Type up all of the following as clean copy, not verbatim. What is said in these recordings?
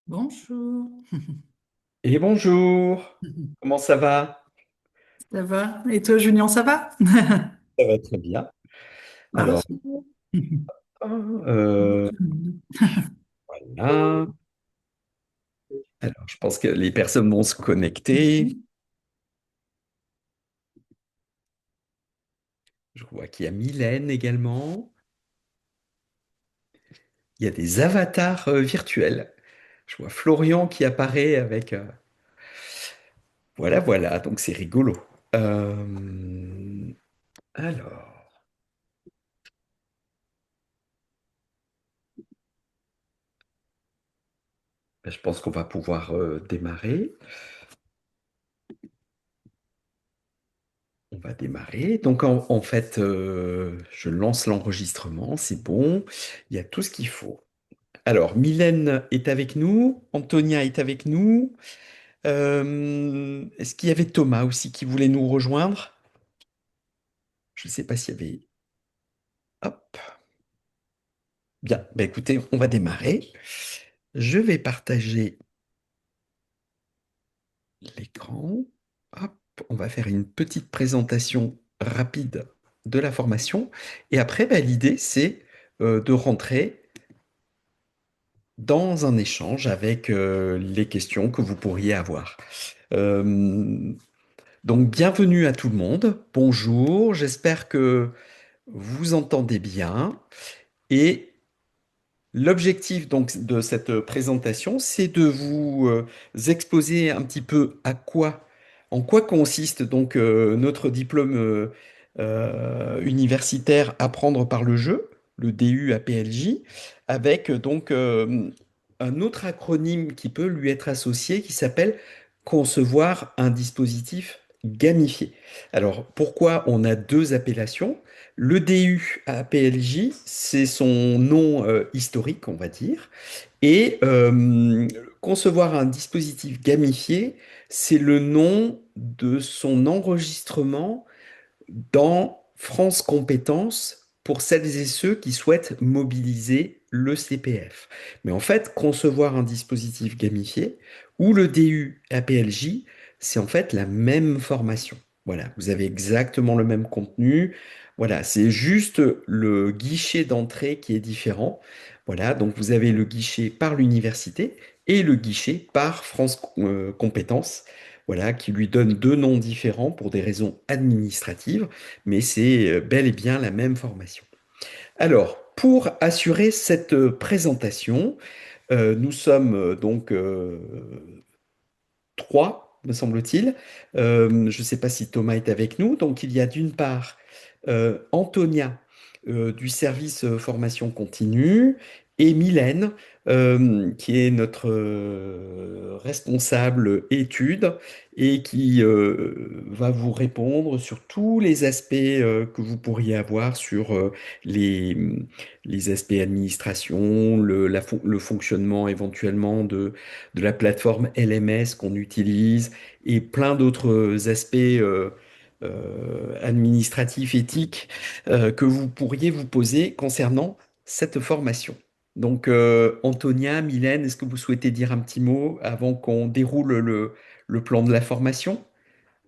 Bonjour. Et bonjour, comment ça va? Ça va? Et toi, Julien, ça va? Ça va très bien. Ah, Alors, super. euh, voilà. Alors, je pense que les personnes vont se connecter. Je vois qu'il y a Mylène également. Il y a des avatars virtuels. Je vois Florian qui apparaît avec... voilà, voilà, donc c'est rigolo. Alors, ben, je pense qu'on va pouvoir démarrer. On va démarrer. Donc, en fait, je lance l'enregistrement, c'est bon. Il y a tout ce qu'il faut. Alors, Mylène est avec nous, Antonia est avec nous. Est-ce qu'il y avait Thomas aussi qui voulait nous rejoindre? Je ne sais pas s'il y avait... Hop, bien. Ben, écoutez, on va démarrer. Je vais partager l'écran. Hop, on va faire une petite présentation rapide de la formation. Et après, ben, l'idée, c'est de rentrer dans un échange avec les questions que vous pourriez avoir. Euh, Donc, bienvenue à tout le monde. Bonjour, j'espère que vous entendez bien. Et l'objectif donc de cette présentation, c'est de vous exposer un petit peu en quoi consiste donc notre diplôme universitaire Apprendre par le jeu, le DU APLJ, avec donc un autre acronyme qui peut lui être associé qui s'appelle Concevoir un dispositif gamifié. Alors, pourquoi on a deux appellations? Le DU APLJ, c'est son nom historique, on va dire. Et concevoir un dispositif gamifié, c'est le nom de son enregistrement dans France Compétences pour celles et ceux qui souhaitent mobiliser le CPF. Mais en fait, concevoir un dispositif gamifié ou le DU APLJ, c'est en fait la même formation. Voilà, vous avez exactement le même contenu. Voilà, c'est juste le guichet d'entrée qui est différent. Voilà, donc vous avez le guichet par l'université et le guichet par France Compétences. Voilà, qui lui donne deux noms différents pour des raisons administratives, mais c'est bel et bien la même formation. Alors, pour assurer cette présentation, nous sommes donc trois, me semble-t-il. Je ne sais pas si Thomas est avec nous. Donc, il y a d'une part Antonia du service formation continue et Mylène qui est notre responsable études et qui va vous répondre sur tous les aspects que vous pourriez avoir sur les, les aspects administration, le fonctionnement éventuellement de la plateforme LMS qu'on utilise et plein d'autres aspects administratifs, éthiques que vous pourriez vous poser concernant cette formation. Donc, Antonia, Mylène, est-ce que vous souhaitez dire un petit mot avant qu'on déroule le plan de la formation?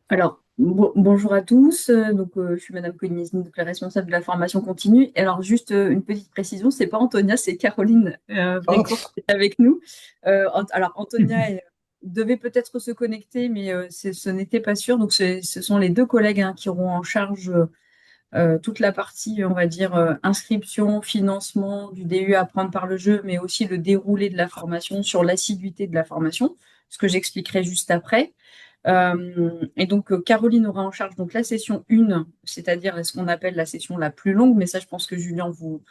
Alors, bonjour à tous. Je suis Madame Cognizny, donc la responsable de la formation continue. Et alors, juste une petite précision, c'est pas Antonia, c'est Caroline Brécourt Oh, qui est avec nous. Alors, Antonia devait peut-être se connecter, mais ce n'était pas sûr. Donc, ce sont les deux collègues hein, qui auront en charge toute la partie, on va dire, inscription, financement du DU à apprendre par le jeu, mais aussi le déroulé de la formation sur l'assiduité de la formation, ce que j'expliquerai juste après. Caroline aura en charge donc la session 1, c'est-à-dire ce qu'on appelle la session la plus longue, mais ça, je pense que Julien vous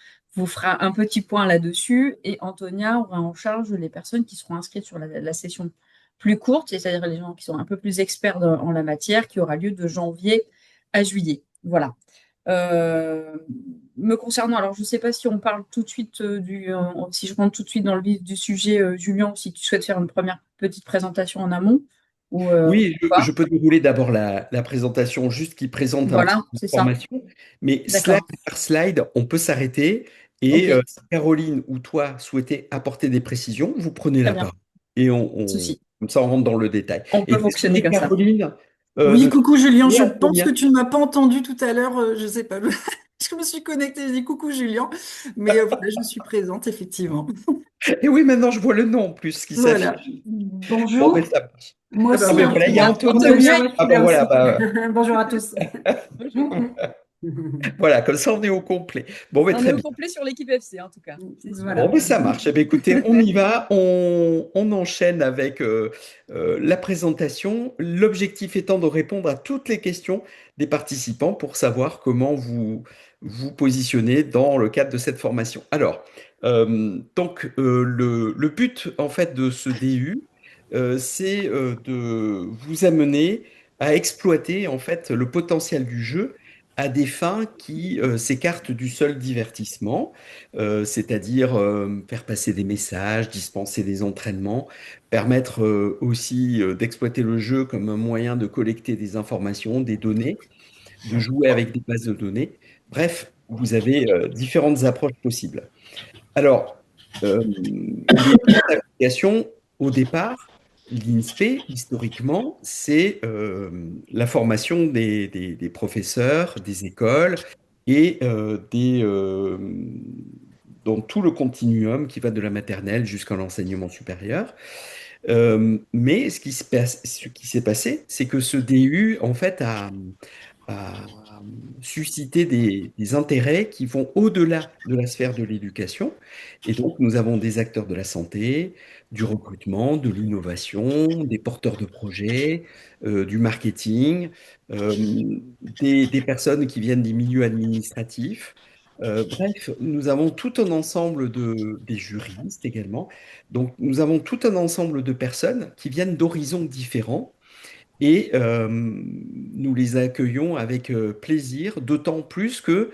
fera un petit point là-dessus. Et Antonia aura en charge les personnes qui seront inscrites sur la session plus courte, c'est-à-dire les gens qui sont un peu plus experts en la matière, qui aura lieu de janvier à juillet. Voilà. Euh, Me concernant, alors je ne sais pas si on parle tout de suite si je rentre tout de suite dans le vif du sujet, Julien, si tu souhaites faire une première petite présentation en amont oui, ou je pas. peux dérouler d'abord la présentation juste qui présente un petit Voilà, peu c'est ça. l'information, mais slide D'accord. par slide, on peut s'arrêter Ok, et si Caroline ou toi souhaitez apporter des précisions, vous prenez très la bien. parole. et Ceci. comme ça, on rentre dans le détail. On Et peut fonctionner désolé, comme ça. Caroline, Oui, de coucou Julien, je et pense que Antonia. tu ne m'as pas entendu tout à l'heure, je sais pas, je me suis connectée, je dis coucou Julien, mais voilà, je suis présente effectivement. Et oui, maintenant, je vois le nom en plus qui Voilà. s'affiche. Bon, ben Bonjour, ça marche. moi Ah ben, aussi, ben hein, voilà, tu il y a vois. Antonia Antonia, aussi. ouais, je Ah suis là ben voilà, aussi. bah, Bonjour à tous. Bonjour. voilà, comme ça, on est au complet. Bon, ben On est très au bien. complet sur l'équipe FC, en tout cas. C'est sûr. Bon, Voilà. ben, ça marche. Eh ben, écoutez, on y va. On enchaîne avec la présentation. L'objectif étant de répondre à toutes les questions des participants pour savoir comment vous vous positionnez dans le cadre de cette formation. Alors, le but en fait de ce DU, c'est de vous amener à exploiter en fait le potentiel du jeu à des fins qui s'écartent du seul divertissement, c'est-à-dire faire passer des messages, dispenser des entraînements, permettre aussi d'exploiter le jeu comme un moyen de collecter des informations, des données, de jouer avec des bases de données. Bref, vous avez différentes approches possibles. Alors, les applications, au départ, l'INSPE, historiquement, c'est la formation des professeurs, des écoles et dans tout le continuum qui va de la maternelle jusqu'à l'enseignement supérieur. Mais ce qui s'est passé, c'est que ce DU, en fait, a suscité des intérêts qui vont au-delà de la sphère de l'éducation. Et donc, nous avons des acteurs de la santé, du recrutement, de l'innovation, des porteurs de projets, du marketing, des personnes qui viennent des milieux administratifs. Bref, nous avons tout un ensemble des juristes également. Donc, nous avons tout un ensemble de personnes qui viennent d'horizons différents et nous les accueillons avec plaisir, d'autant plus que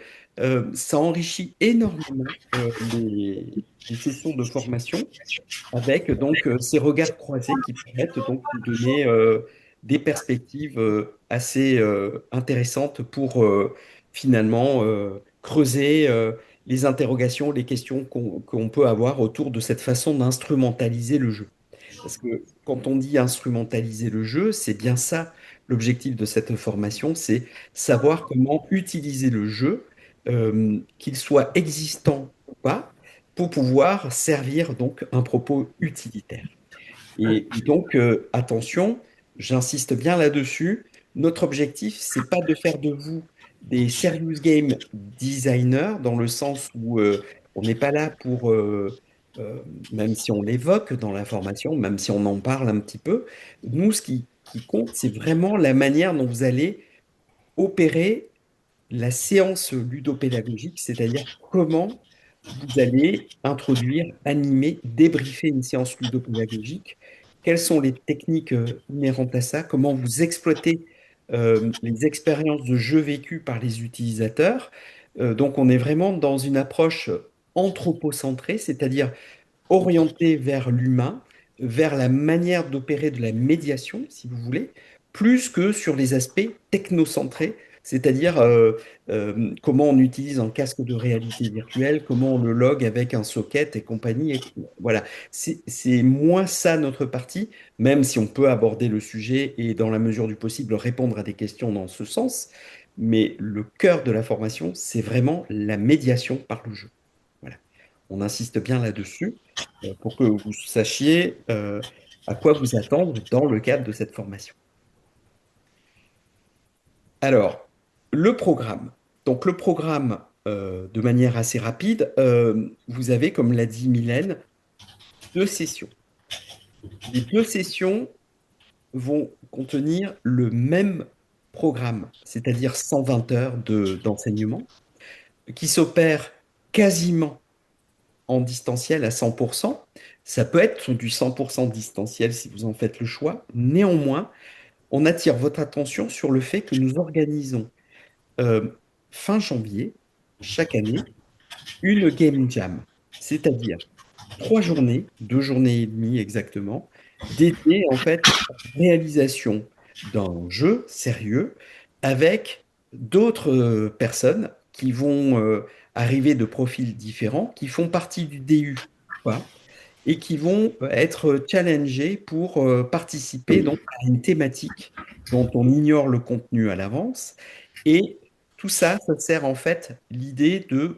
ça enrichit énormément les sessions de formation avec donc ces regards croisés qui permettent donc de donner des perspectives assez intéressantes pour finalement creuser les interrogations, les questions qu'on peut avoir autour de cette façon d'instrumentaliser le jeu. Parce que quand on dit instrumentaliser le jeu, c'est bien ça l'objectif de cette formation, c'est savoir comment utiliser le jeu, qu'il soit existant ou pas, pour pouvoir servir donc un propos utilitaire. Et donc, attention, j'insiste bien là-dessus, notre objectif, c'est pas de faire de vous des serious game designers dans le sens où on n'est pas là pour, euh, même si on l'évoque dans la formation, même si on en parle un petit peu, nous, qui compte, c'est vraiment la manière dont vous allez opérer la séance ludopédagogique, c'est-à-dire comment vous allez introduire, animer, débriefer une séance ludopédagogique. Quelles sont les techniques inhérentes à ça? Comment vous exploitez les expériences de jeu vécues par les utilisateurs? Donc, on est vraiment dans une approche anthropocentrée, c'est-à-dire orienté vers l'humain, vers la manière d'opérer de la médiation, si vous voulez, plus que sur les aspects technocentrés, c'est-à-dire comment on utilise un casque de réalité virtuelle, comment on le log avec un socket et compagnie. Voilà, c'est moins ça notre partie, même si on peut aborder le sujet et dans la mesure du possible répondre à des questions dans ce sens. Mais le cœur de la formation, c'est vraiment la médiation par le jeu. Voilà. On insiste bien là-dessus pour que vous sachiez à quoi vous attendre dans le cadre de cette formation. Alors, le programme. Donc, le programme, de manière assez rapide, vous avez, comme l'a dit Mylène, deux sessions. Les deux sessions vont contenir le même programme, c'est-à-dire 120 heures d'enseignement, qui s'opère quasiment en distanciel à 100%. Ça peut être du 100% distanciel si vous en faites le choix. Néanmoins, on attire votre attention sur le fait que nous organisons euh, fin janvier, chaque année, une game jam, c'est-à-dire 3 journées, 2 journées et demie exactement, dédiées en fait à la réalisation d'un jeu sérieux avec d'autres personnes qui vont arriver de profils différents, qui font partie du DU, ou pas, et qui vont être challengés pour participer donc à une thématique dont on ignore le contenu à l'avance. Et tout ça, ça sert en fait l'idée de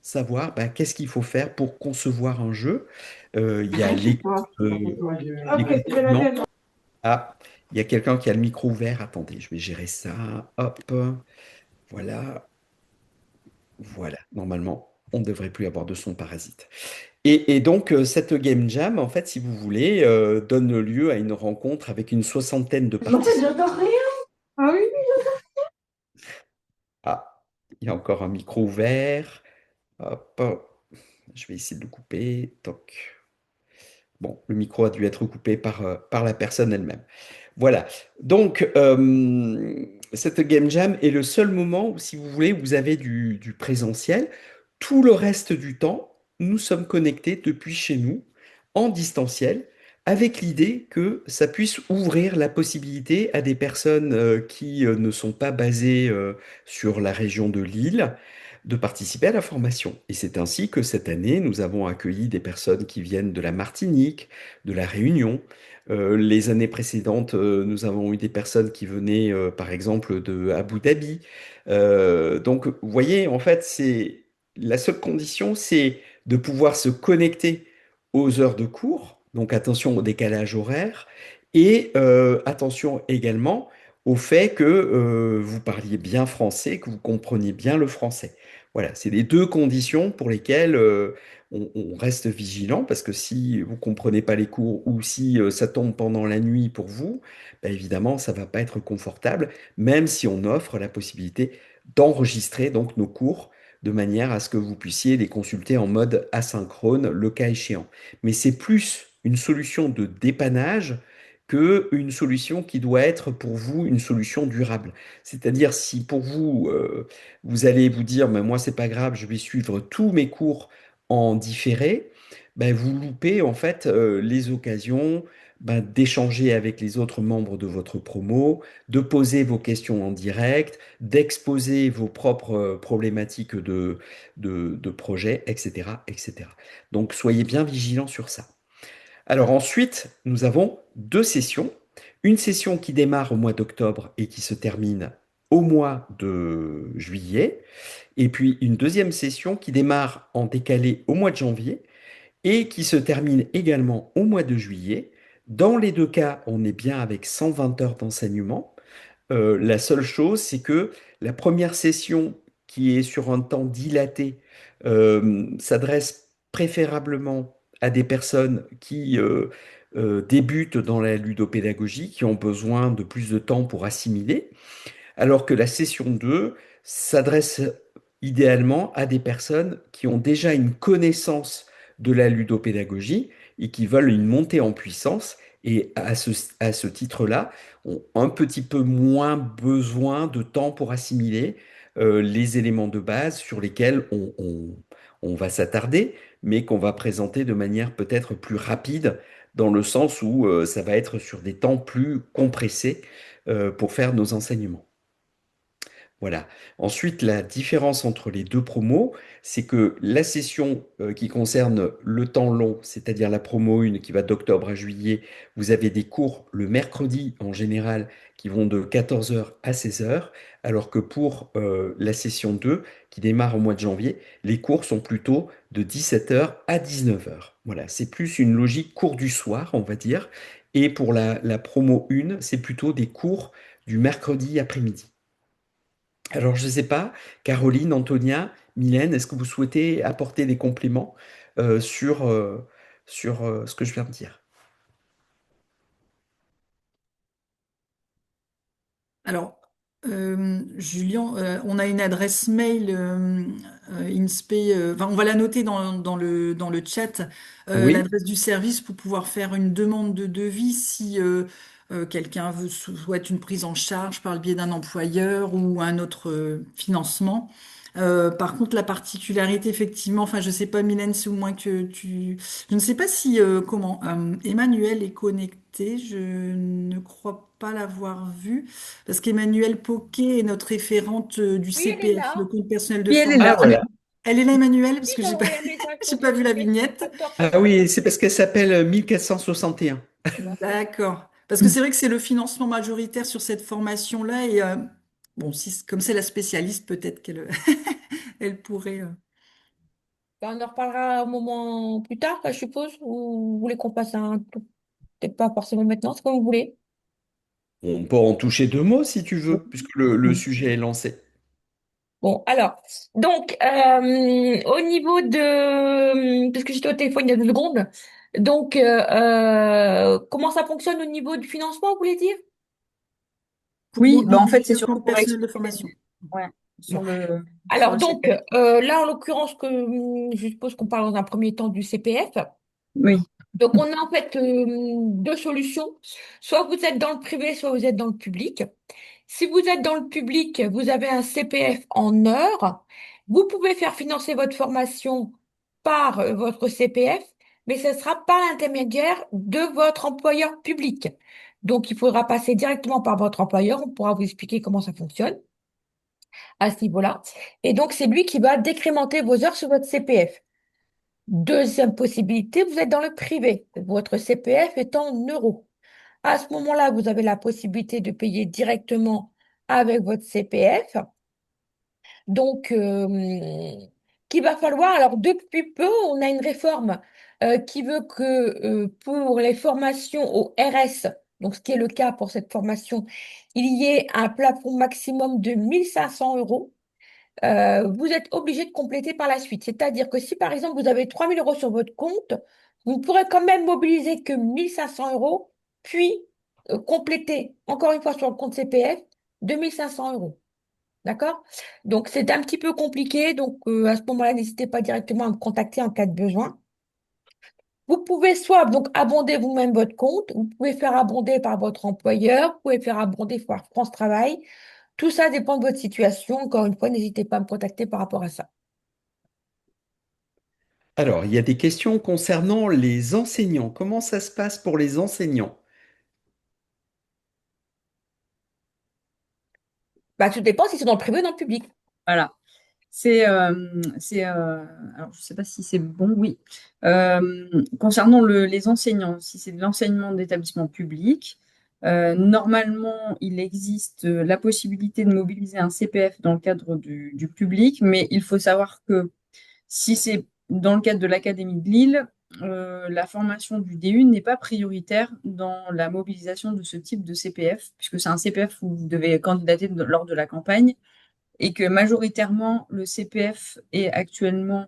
savoir bah, qu'est-ce qu'il faut faire pour concevoir un jeu. Il y a l'écoute client. Ah, il y a quelqu'un qui a le micro ouvert. Attendez, je vais gérer ça. Hop, voilà, voilà. Normalement, on ne devrait plus avoir de son parasite. Et donc, cette Game Jam, en fait, si vous voulez, donne lieu à une rencontre avec une soixantaine de participants. Ah oui. Ah, il y a encore un micro ouvert. Hop, je vais essayer de le couper. Toc. Bon, le micro a dû être coupé par la personne elle-même. Voilà. Donc, cette Game Jam est le seul moment où, si vous voulez, vous avez du présentiel. Tout le reste du temps, nous sommes connectés depuis chez nous, en distanciel, avec l'idée que ça puisse ouvrir la possibilité à des personnes qui ne sont pas basées sur la région de Lille de participer à la formation. Et c'est ainsi que cette année, nous avons accueilli des personnes qui viennent de la Martinique, de la Réunion. Les années précédentes, nous avons eu des personnes qui venaient, par exemple, de Abu Dhabi. Donc, vous voyez, en fait, c'est la seule condition, c'est de pouvoir se connecter aux heures de cours. Donc, attention au décalage horaire et attention également au fait que vous parliez bien français, que vous compreniez bien le français. Voilà, c'est les deux conditions pour lesquelles on reste vigilant, parce que si vous comprenez pas les cours ou si ça tombe pendant la nuit pour vous, bah, évidemment, ça va pas être confortable, même si on offre la possibilité d'enregistrer donc nos cours de manière à ce que vous puissiez les consulter en mode asynchrone, le cas échéant. Mais c'est plus une solution de dépannage que une solution qui doit être pour vous une solution durable. C'est-à-dire si pour vous, vous allez vous dire, mais moi c'est pas grave, je vais suivre tous mes cours en différé, ben, vous loupez en fait les occasions ben, d'échanger avec les autres membres de votre promo, de poser vos questions en direct, d'exposer vos propres problématiques de projet, etc., etc. Donc soyez bien vigilants sur ça. Alors ensuite, nous avons deux sessions. Une session qui démarre au mois d'octobre et qui se termine au mois de juillet. Et puis une deuxième session qui démarre en décalé au mois de janvier et qui se termine également au mois de juillet. Dans les deux cas, on est bien avec 120 heures d'enseignement. La seule chose, c'est que la première session, qui est sur un temps dilaté, s'adresse préférablement à des personnes qui débutent dans la ludopédagogie, qui ont besoin de plus de temps pour assimiler, alors que la session 2 s'adresse idéalement à des personnes qui ont déjà une connaissance de la ludopédagogie et qui veulent une montée en puissance et à ce titre-là, ont un petit peu moins besoin de temps pour assimiler les éléments de base sur lesquels on va s'attarder, mais qu'on va présenter de manière peut-être plus rapide, dans le sens où ça va être sur des temps plus compressés pour faire nos enseignements. Voilà. Ensuite, la différence entre les deux promos, c'est que la session qui concerne le temps long, c'est-à-dire la promo 1 qui va d'octobre à juillet, vous avez des cours le mercredi en général qui vont de 14 heures à 16 heures, alors que pour la session 2 qui démarre au mois de janvier, les cours sont plutôt de 17 heures à 19 heures. Voilà, c'est plus une logique cours du soir, on va dire. Et pour la promo 1, c'est plutôt des cours du mercredi après-midi. Alors, je ne sais pas, Caroline, Antonia, Mylène, est-ce que vous souhaitez apporter des compléments sur ce que je viens de dire? Alors, Julien, on a une adresse mail INSPE, enfin, on va la noter dans le chat, Oui, l'adresse du service pour pouvoir faire une demande de devis si quelqu'un souhaite une prise en charge par le biais d'un employeur ou un autre financement. Par contre, la particularité, effectivement, enfin, je sais pas, Mylène, c'est au moins que tu... Je ne sais pas si, Emmanuel est connecté, je ne crois pas l'avoir vu. Parce qu'Emmanuelle Poquet est notre référente du Oui, elle est CPF, le là. compte personnel de Oui, elle est là. ah formation. voilà. Elle est là, Emmanuelle, parce Ils que m'ont j'ai pas, envoyé un message j'ai pour pas vu la demander vignette. octobre, Ah septembre. oui, c'est parce qu'elle s'appelle 1461. Tout à fait. D'accord. Parce que c'est vrai que c'est le financement majoritaire sur cette formation-là. Et bon, si, comme c'est la spécialiste, peut-être qu'elle elle pourrait. Ben, on en reparlera un moment plus tard, je suppose, ou vous voulez qu'on passe un tout, peut-être pas forcément maintenant, c'est comme vous voulez. On peut en toucher deux mots si tu veux, puisque le Oui. sujet est lancé. Bon, alors, donc, au niveau parce que j'étais au téléphone il y a 2 secondes, donc, comment ça fonctionne au niveau du financement, vous voulez dire? Pour Oui, bah en fait, c'est mobiliser le surtout compte pour personnel de expliquer formation. ouais, Bon. sur Alors, le donc, CPF. là, en l'occurrence, je suppose qu'on parle dans un premier temps du CPF. Oui, Donc, on a en fait 2 solutions. Soit vous êtes dans le privé, soit vous êtes dans le public. Si vous êtes dans le public, vous avez un CPF en heures. Vous pouvez faire financer votre formation par votre CPF, mais ce ne sera pas l'intermédiaire de votre employeur public. Donc, il faudra passer directement par votre employeur. On pourra vous expliquer comment ça fonctionne à ce niveau-là. Et donc, c'est lui qui va décrémenter vos heures sur votre CPF. Deuxième possibilité, vous êtes dans le privé. Votre CPF est en euros. À ce moment-là, vous avez la possibilité de payer directement avec votre CPF. Donc, qu'il va falloir, alors depuis peu, on a une réforme qui veut que pour les formations au RS, donc ce qui est le cas pour cette formation, il y ait un plafond maximum de 1 500 euros. Vous êtes obligé de compléter par la suite. C'est-à-dire que si par exemple vous avez 3 000 euros sur votre compte, vous ne pourrez quand même mobiliser que 1 500 euros, puis compléter encore une fois sur le compte CPF 2 500 euros. D'accord? Donc c'est un petit peu compliqué. Donc à ce moment-là, n'hésitez pas directement à me contacter en cas de besoin. Vous pouvez soit donc abonder vous-même votre compte, vous pouvez faire abonder par votre employeur, vous pouvez faire abonder par France Travail. Tout ça dépend de votre situation. Encore une fois, n'hésitez pas à me contacter par rapport à ça. Alors, il y a des questions concernant les enseignants. Comment ça se passe pour les enseignants? Bah, tout dépend si c'est dans le privé ou dans le public. voilà. Alors, je ne sais pas si c'est bon, oui. Concernant les enseignants, si c'est de l'enseignement d'établissement public, normalement, il existe la possibilité de mobiliser un CPF dans le cadre du public, mais il faut savoir que si c'est dans le cadre de l'Académie de Lille, la formation du DU n'est pas prioritaire dans la mobilisation de ce type de CPF, puisque c'est un CPF où vous devez candidater lors de la campagne et que majoritairement, le CPF est actuellement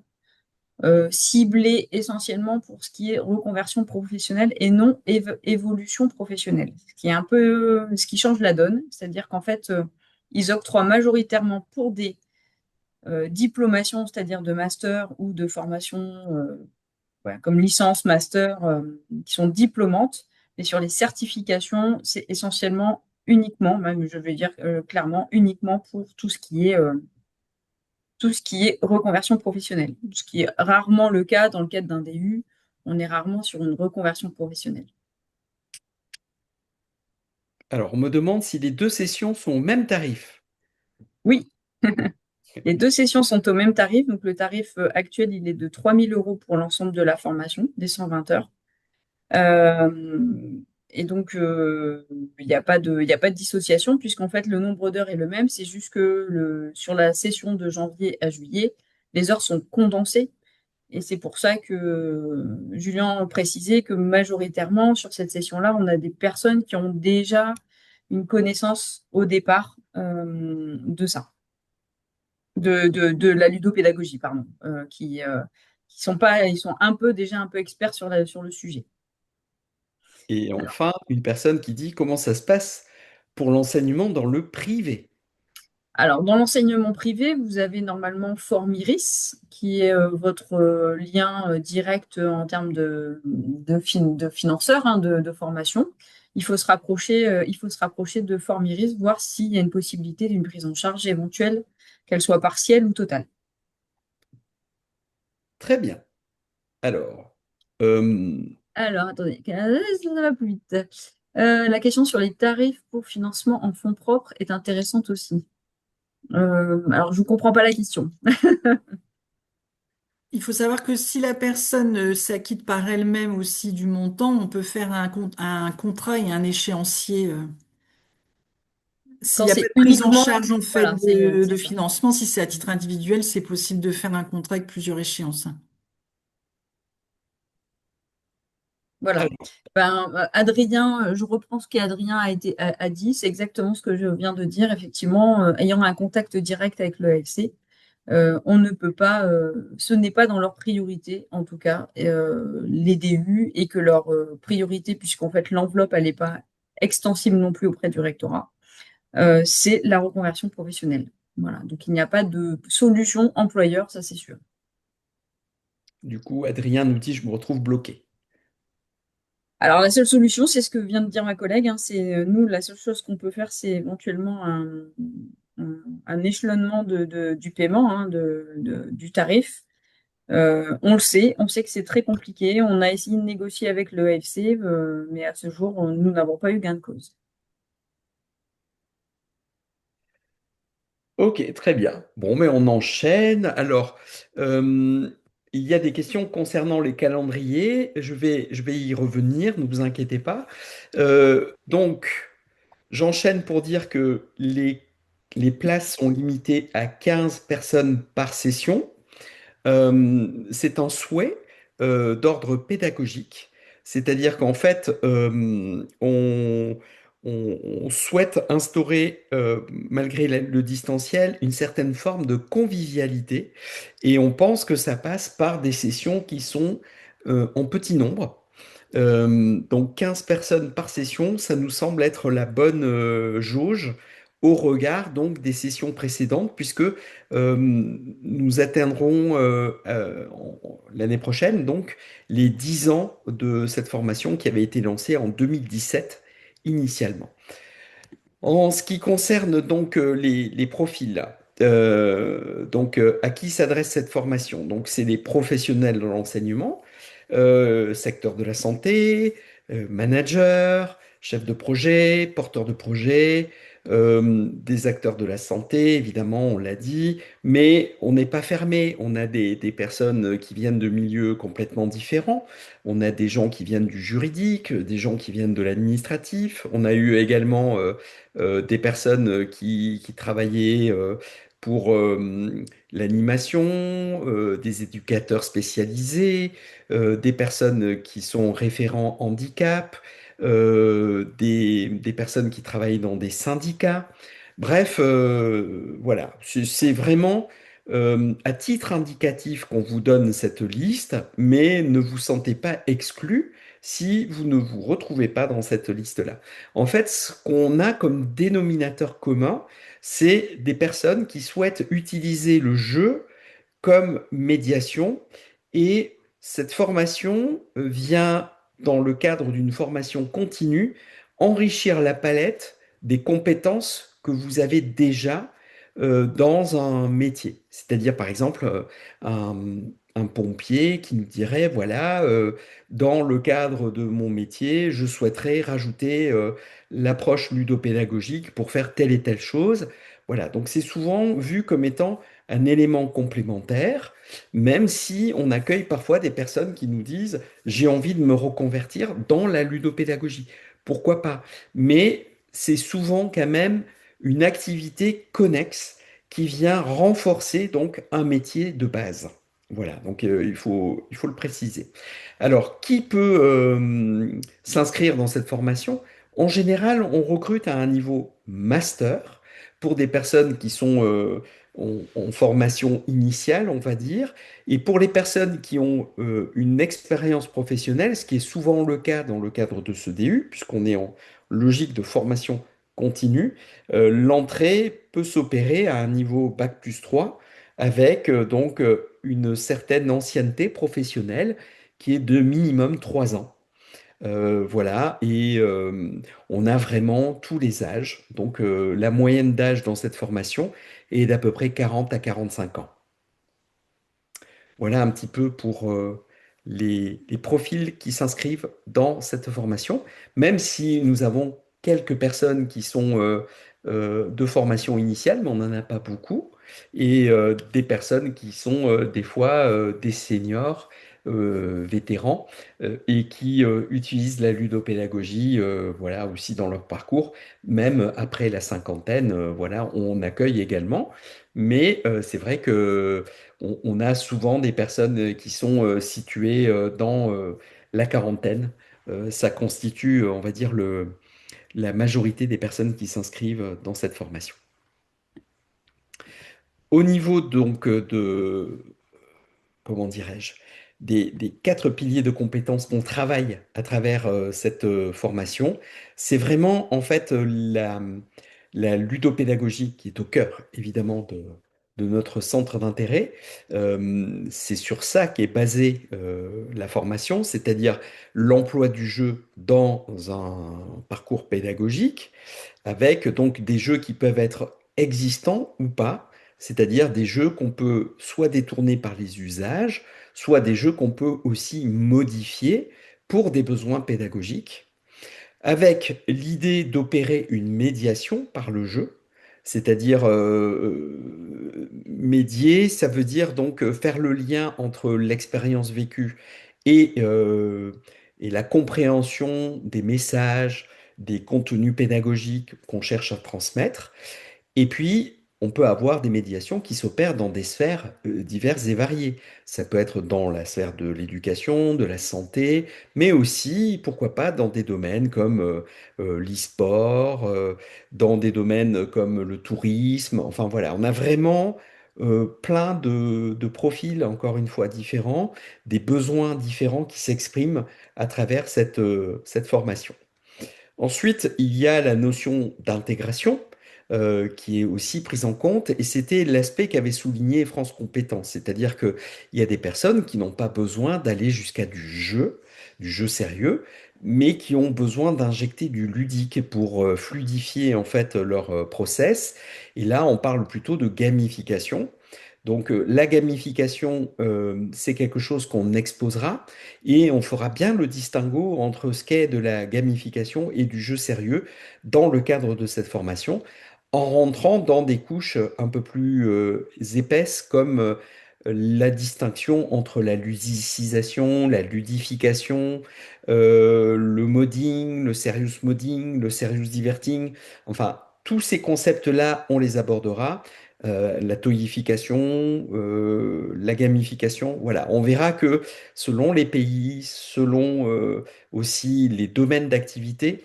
ciblé essentiellement pour ce qui est reconversion professionnelle et non évolution professionnelle. Ce qui est un peu ce qui change la donne, c'est-à-dire qu'en fait, ils octroient majoritairement pour des diplomations, c'est-à-dire de master ou de formation voilà, comme licence, master, qui sont diplômantes, mais sur les certifications, c'est essentiellement uniquement, même je vais dire clairement, uniquement pour tout ce qui est reconversion professionnelle, ce qui est rarement le cas dans le cadre d'un DU. On est rarement sur une reconversion professionnelle. Alors, on me demande si les deux sessions sont au même tarif. Oui, les deux sessions sont au même tarif. Donc, le tarif actuel, il est de 3 000 € pour l'ensemble de la formation, des 120 heures. Euh, et donc, il n'y a pas de dissociation, puisqu'en fait, le nombre d'heures est le même. C'est juste que sur la session de janvier à juillet, les heures sont condensées. Et c'est pour ça que Julien précisait que majoritairement, sur cette session-là, on a des personnes qui ont déjà une connaissance au départ de ça, de la ludopédagogie, pardon, qui sont pas, ils sont un peu déjà un peu experts sur le sujet. Et enfin, une personne qui dit comment ça se passe pour l'enseignement dans le privé. Alors, dans l'enseignement privé, vous avez normalement Formiris, qui est votre lien direct en termes de financeur, hein, de formation. Il faut se rapprocher de Formiris, voir s'il y a une possibilité d'une prise en charge éventuelle, qu'elle soit partielle ou totale. Très bien. Alors, euh, Alors, attendez, ça va plus vite. La question sur les tarifs pour financement en fonds propres est intéressante aussi. Alors, je ne comprends pas la question. Il faut savoir que si la personne s'acquitte par elle-même aussi du montant, on peut faire un contrat et un échéancier. S'il Quand n'y a pas c'est de prise en uniquement, charge en fait voilà, c'est de ça. financement, si c'est à titre individuel, c'est possible de faire un contrat avec plusieurs échéances. Voilà. Ben, Adrien, je reprends ce qu'Adrien a dit, c'est exactement ce que je viens de dire. Effectivement, ayant un contact direct avec le AFC, on ne peut pas, ce n'est pas dans leur priorité, en tout cas, les DU, et que leur priorité, puisqu'en fait l'enveloppe, elle n'est pas extensible non plus auprès du rectorat, c'est la reconversion professionnelle. Voilà. Donc il n'y a pas de solution employeur, ça c'est sûr. Du coup, Adrien nous dit, je me retrouve bloqué. Alors, la seule solution, c'est ce que vient de dire ma collègue, hein, c'est nous, la seule chose qu'on peut faire, c'est éventuellement un échelonnement du paiement, hein, du tarif. On sait que c'est très compliqué. On a essayé de négocier avec le AFC, mais à ce jour, nous n'avons pas eu gain de cause. Ok, très bien. Bon, mais on enchaîne. Alors, euh, il y a des questions concernant les calendriers. Je vais y revenir, ne vous inquiétez pas. Donc, j'enchaîne pour dire que les places sont limitées à 15 personnes par session. C'est un souhait d'ordre pédagogique, c'est-à-dire qu'en fait, on souhaite instaurer, malgré le distanciel, une certaine forme de convivialité, et on pense que ça passe par des sessions qui sont en petit nombre. Donc 15 personnes par session, ça nous semble être la bonne jauge au regard donc des sessions précédentes, puisque nous atteindrons l'année prochaine donc les 10 ans de cette formation qui avait été lancée en 2017 initialement. En ce qui concerne donc les profils, à qui s'adresse cette formation? Donc c'est les professionnels de l'enseignement, secteur de la santé, manager, chef de projet, porteur de projet, des acteurs de la santé, évidemment, on l'a dit, mais on n'est pas fermé. On a des personnes qui viennent de milieux complètement différents. On a des gens qui viennent du juridique, des gens qui viennent de l'administratif. On a eu également des personnes qui travaillaient pour l'animation, des éducateurs spécialisés, des personnes qui sont référents handicap, des personnes qui travaillent dans des syndicats. Bref, voilà, c'est vraiment à titre indicatif qu'on vous donne cette liste, mais ne vous sentez pas exclu si vous ne vous retrouvez pas dans cette liste-là. En fait, ce qu'on a comme dénominateur commun, c'est des personnes qui souhaitent utiliser le jeu comme médiation, et cette formation vient, dans le cadre d'une formation continue, enrichir la palette des compétences que vous avez déjà dans un métier. C'est-à-dire, par exemple, un, un pompier qui nous dirait, voilà, dans le cadre de mon métier, je souhaiterais rajouter l'approche ludopédagogique pour faire telle et telle chose. Voilà, donc c'est souvent vu comme étant un élément complémentaire, même si on accueille parfois des personnes qui nous disent, j'ai envie de me reconvertir dans la ludopédagogie. Pourquoi pas? Mais c'est souvent quand même une activité connexe qui vient renforcer donc un métier de base. Voilà, donc il faut le préciser. Alors, qui peut s'inscrire dans cette formation? En général, on recrute à un niveau master pour des personnes qui sont en formation initiale, on va dire, et pour les personnes qui ont une expérience professionnelle, ce qui est souvent le cas dans le cadre de ce DU, puisqu'on est en logique de formation continue, l'entrée peut s'opérer à un niveau bac+3 avec une certaine ancienneté professionnelle qui est de minimum 3 ans. Voilà, et on a vraiment tous les âges. Donc la moyenne d'âge dans cette formation est d'à peu près 40 à 45 ans. Voilà un petit peu pour les profils qui s'inscrivent dans cette formation, même si nous avons quelques personnes qui sont de formation initiale, mais on n'en a pas beaucoup, et des personnes qui sont des fois des seniors vétérans et qui utilisent la ludopédagogie voilà, aussi dans leur parcours, même après la cinquantaine, voilà, on accueille également. Mais c'est vrai que on a souvent des personnes qui sont situées dans la quarantaine. Ça constitue, on va dire, la majorité des personnes qui s'inscrivent dans cette formation. Au niveau donc comment dirais-je, des quatre piliers de compétences qu'on travaille à travers cette formation, c'est vraiment en fait la ludopédagogie qui est au cœur évidemment de notre centre d'intérêt. C'est sur ça qu'est basée la formation, c'est-à-dire l'emploi du jeu dans un parcours pédagogique avec donc des jeux qui peuvent être existants ou pas, c'est-à-dire des jeux qu'on peut soit détourner par les usages, soit des jeux qu'on peut aussi modifier pour des besoins pédagogiques, avec l'idée d'opérer une médiation par le jeu, c'est-à-dire médier, ça veut dire donc faire le lien entre l'expérience vécue et, euh, et la compréhension des messages, des contenus pédagogiques qu'on cherche à transmettre. Et puis, on peut avoir des médiations qui s'opèrent dans des sphères diverses et variées. Ça peut être dans la sphère de l'éducation, de la santé, mais aussi, pourquoi pas, dans des domaines comme l'e-sport, dans des domaines comme le tourisme. Enfin voilà, on a vraiment plein de profils, encore une fois, différents, des besoins différents qui s'expriment à travers cette formation. Ensuite, il y a la notion d'intégration qui est aussi prise en compte, et c'était l'aspect qu'avait souligné France Compétences, c'est-à-dire qu'il y a des personnes qui n'ont pas besoin d'aller jusqu'à du jeu sérieux, mais qui ont besoin d'injecter du ludique pour fluidifier en fait leur process. Et là, on parle plutôt de gamification. Donc la gamification, c'est quelque chose qu'on exposera et on fera bien le distinguo entre ce qu'est de la gamification et du jeu sérieux dans le cadre de cette formation, en rentrant dans des couches un peu plus épaisses comme la distinction entre la ludicisation, la ludification, le modding, le serious modding, le serious diverting, enfin tous ces concepts-là, on les abordera la toyification, la gamification. Voilà, on verra que selon les pays, selon aussi les domaines d'activité,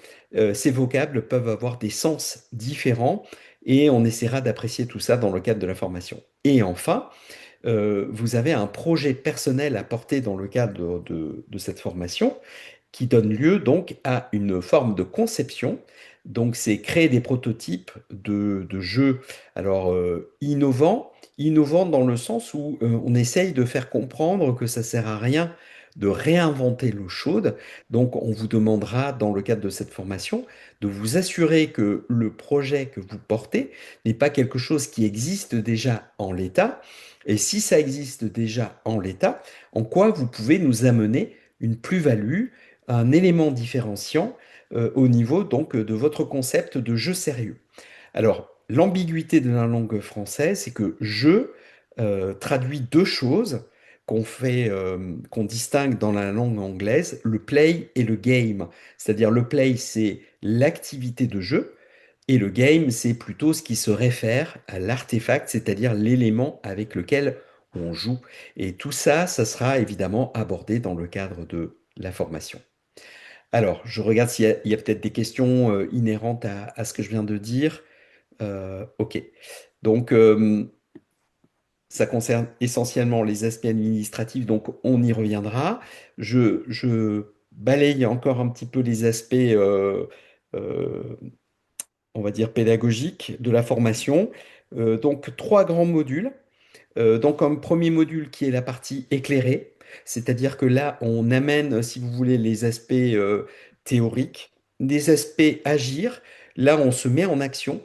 ces vocables peuvent avoir des sens différents et on essaiera d'apprécier tout ça dans le cadre de la formation. Et enfin, vous avez un projet personnel à porter dans le cadre de cette formation qui donne lieu donc à une forme de conception. Donc c'est créer des prototypes de jeux alors innovants dans le sens où on essaye de faire comprendre que ça sert à rien de réinventer l'eau chaude. Donc on vous demandera dans le cadre de cette formation de vous assurer que le projet que vous portez n'est pas quelque chose qui existe déjà en l'état. Et si ça existe déjà en l'état, en quoi vous pouvez nous amener une plus-value, un élément différenciant au niveau donc de votre concept de jeu sérieux. Alors, l'ambiguïté de la langue française, c'est que jeu traduit deux choses qu'on distingue dans la langue anglaise, le play et le game. C'est-à-dire le play, c'est l'activité de jeu, et le game, c'est plutôt ce qui se réfère à l'artefact, c'est-à-dire l'élément avec lequel on joue. Et tout ça, ça sera évidemment abordé dans le cadre de la formation. Alors, je regarde il y a peut-être des questions inhérentes à ce que je viens de dire. Ok. Donc, ça concerne essentiellement les aspects administratifs, donc on y reviendra. Je balaye encore un petit peu les aspects, euh, on va dire, pédagogiques de la formation. Donc, trois grands modules. Donc, un premier module qui est la partie éclairée, c'est-à-dire que là, on amène, si vous voulez, les aspects théoriques, des aspects agir. Là, on se met en action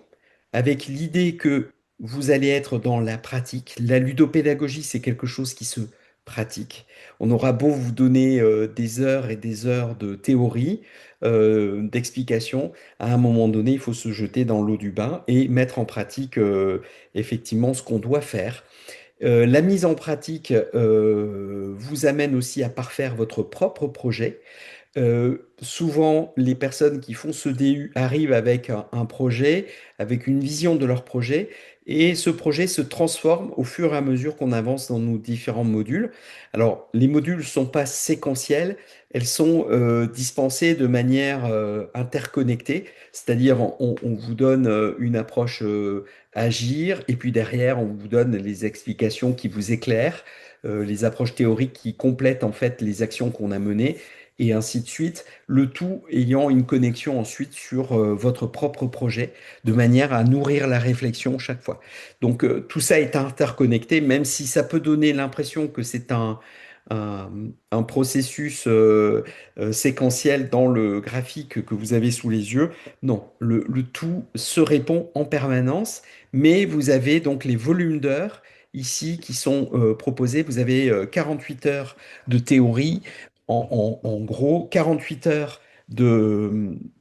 avec l'idée que vous allez être dans la pratique. La ludopédagogie, c'est quelque chose qui se pratique. On aura beau vous donner des heures et des heures de théorie, d'explications, à un moment donné, il faut se jeter dans l'eau du bain et mettre en pratique effectivement ce qu'on doit faire. La mise en pratique vous amène aussi à parfaire votre propre projet. Souvent, les personnes qui font ce DU arrivent avec un projet, avec une vision de leur projet, et ce projet se transforme au fur et à mesure qu'on avance dans nos différents modules. Alors, les modules ne sont pas séquentiels, elles sont dispensées de manière interconnectée, c'est-à-dire on vous donne une approche agir, et puis derrière, on vous donne les explications qui vous éclairent, les approches théoriques qui complètent en fait les actions qu'on a menées et ainsi de suite, le tout ayant une connexion ensuite sur votre propre projet, de manière à nourrir la réflexion chaque fois. Donc tout ça est interconnecté, même si ça peut donner l'impression que c'est un, un processus séquentiel dans le graphique que vous avez sous les yeux. Non, le tout se répond en permanence, mais vous avez donc les volumes d'heures ici qui sont proposés. Vous avez 48 heures de théorie, en gros 48 heures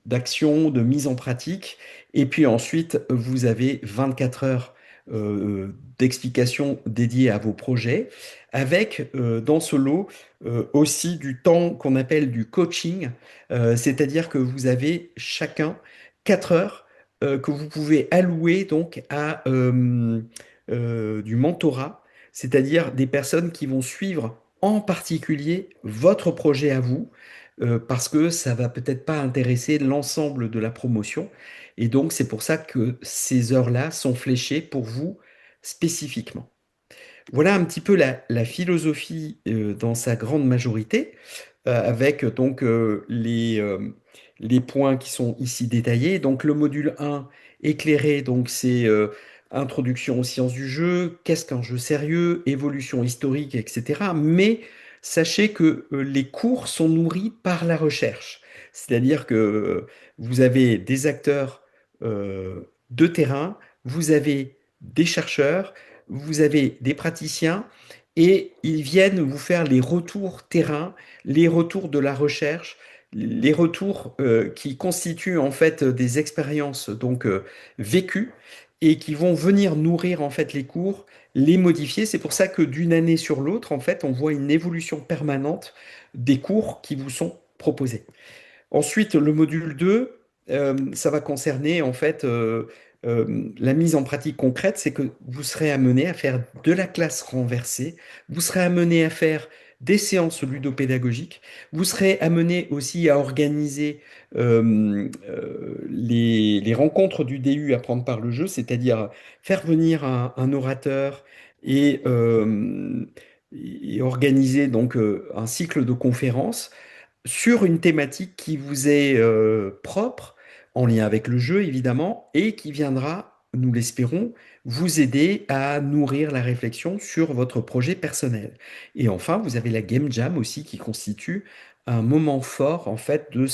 d'action, de mise en pratique, et puis ensuite vous avez 24 heures d'explication dédiées à vos projets, avec dans ce lot aussi du temps qu'on appelle du coaching, c'est-à-dire que vous avez chacun 4 heures que vous pouvez allouer donc à du mentorat, c'est-à-dire des personnes qui vont suivre en particulier votre projet à vous, parce que ça va peut-être pas intéresser l'ensemble de la promotion. Et donc, c'est pour ça que ces heures-là sont fléchées pour vous spécifiquement. Voilà un petit peu la philosophie dans sa grande majorité, avec donc les points qui sont ici détaillés. Donc le module 1 éclairé, donc c'est introduction aux sciences du jeu, qu'est-ce qu'un jeu sérieux, évolution historique, etc. Mais sachez que les cours sont nourris par la recherche. C'est-à-dire que vous avez des acteurs de terrain, vous avez des chercheurs, vous avez des praticiens et ils viennent vous faire les retours terrain, les retours de la recherche, les retours qui constituent en fait des expériences donc vécues et qui vont venir nourrir en fait les cours, les modifier. C'est pour ça que d'une année sur l'autre, en fait, on voit une évolution permanente des cours qui vous sont proposés. Ensuite, le module 2, ça va concerner en fait la mise en pratique concrète, c'est que vous serez amené à faire de la classe renversée, vous serez amené à faire des séances ludopédagogiques, vous serez amené aussi à organiser les rencontres du DU Apprendre par le jeu, c'est-à-dire faire venir un orateur et, et organiser donc un cycle de conférences sur une thématique qui vous est propre, en lien avec le jeu évidemment, et qui viendra, nous l'espérons, vous aider à nourrir la réflexion sur votre projet personnel. Et enfin, vous avez la Game Jam aussi qui constitue un moment fort en fait de,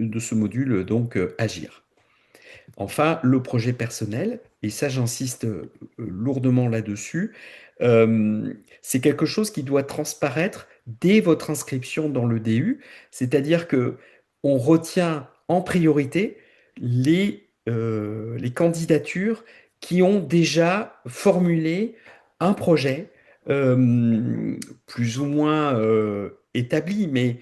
de ce module donc Agir. Enfin, le projet personnel, et ça j'insiste lourdement là-dessus, c'est quelque chose qui doit transparaître dès votre inscription dans le DU, c'est-à-dire que on retient en priorité les candidatures qui ont déjà formulé un projet plus ou moins établi, mais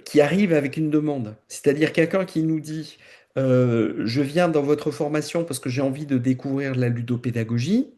qui arrive avec une demande. C'est-à-dire quelqu'un qui nous dit je viens dans votre formation parce que j'ai envie de découvrir la ludopédagogie.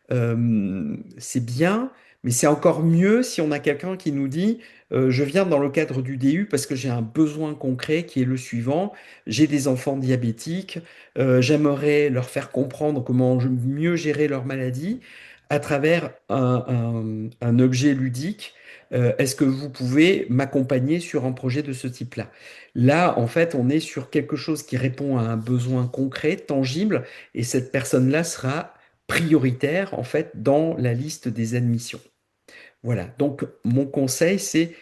C'est bien, mais c'est encore mieux si on a quelqu'un qui nous dit je viens dans le cadre du DU parce que j'ai un besoin concret qui est le suivant. J'ai des enfants diabétiques, j'aimerais leur faire comprendre comment mieux gérer leur maladie à travers un objet ludique. Est-ce que vous pouvez m'accompagner sur un projet de ce type-là? Là, en fait, on est sur quelque chose qui répond à un besoin concret, tangible, et cette personne-là sera prioritaire, en fait, dans la liste des admissions. Voilà. Donc, mon conseil, c'est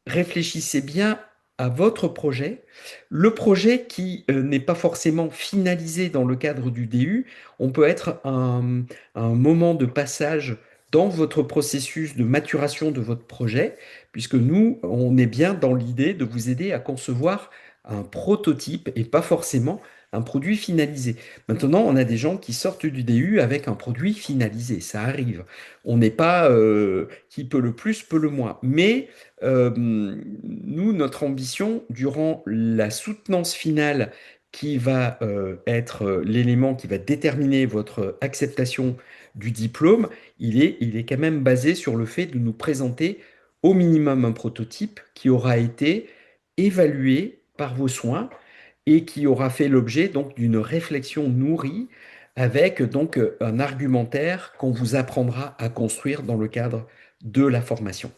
réfléchissez bien à votre projet. Le projet qui n'est pas forcément finalisé dans le cadre du DU, on peut être un moment de passage dans votre processus de maturation de votre projet, puisque nous, on est bien dans l'idée de vous aider à concevoir un prototype et pas forcément un produit finalisé. Maintenant, on a des gens qui sortent du DU avec un produit finalisé, ça arrive. On n'est pas qui peut le plus, peut le moins. Mais nous, notre ambition, durant la soutenance finale, qui va être l'élément qui va déterminer votre acceptation du diplôme, il est quand même basé sur le fait de nous présenter au minimum un prototype qui aura été évalué par vos soins et qui aura fait l'objet donc d'une réflexion nourrie avec donc un argumentaire qu'on vous apprendra à construire dans le cadre de la formation.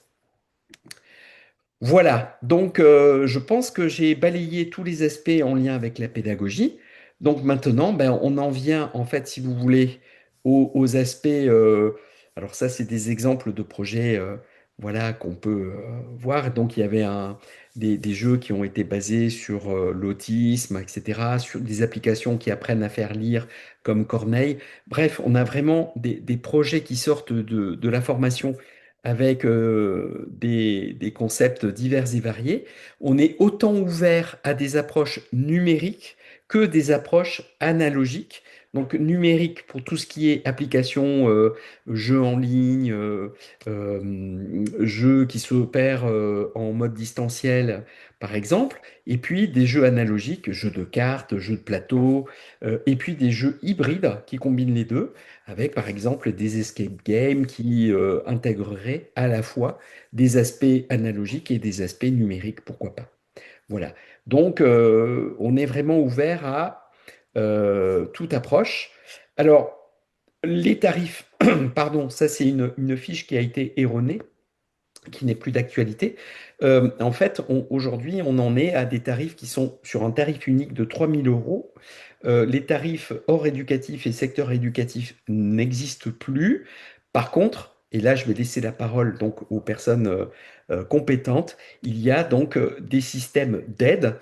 Voilà, donc je pense que j'ai balayé tous les aspects en lien avec la pédagogie. Donc maintenant, ben, on en vient en fait, si vous voulez, aux aspects. Alors ça, c'est des exemples de projets, voilà, qu'on peut voir. Donc il y avait des jeux qui ont été basés sur l'autisme, etc., sur des applications qui apprennent à faire lire comme Corneille. Bref, on a vraiment des projets qui sortent de la formation avec des concepts divers et variés. On est autant ouvert à des approches numériques que des approches analogiques. Donc numérique pour tout ce qui est application, jeux en ligne, jeux qui s'opèrent en mode distanciel, par exemple, et puis des jeux analogiques, jeux de cartes, jeux de plateau, et puis des jeux hybrides qui combinent les deux avec par exemple des escape games qui intégreraient à la fois des aspects analogiques et des aspects numériques, pourquoi pas. Voilà. Donc, on est vraiment ouvert à toute approche. Alors, les tarifs, pardon, ça c'est une fiche qui a été erronée, qui n'est plus d'actualité. En fait, aujourd'hui, on en est à des tarifs qui sont sur un tarif unique de 3 000 euros. Les tarifs hors éducatif et secteur éducatif n'existent plus. Par contre, et là je vais laisser la parole donc aux personnes compétentes, il y a donc des systèmes d'aide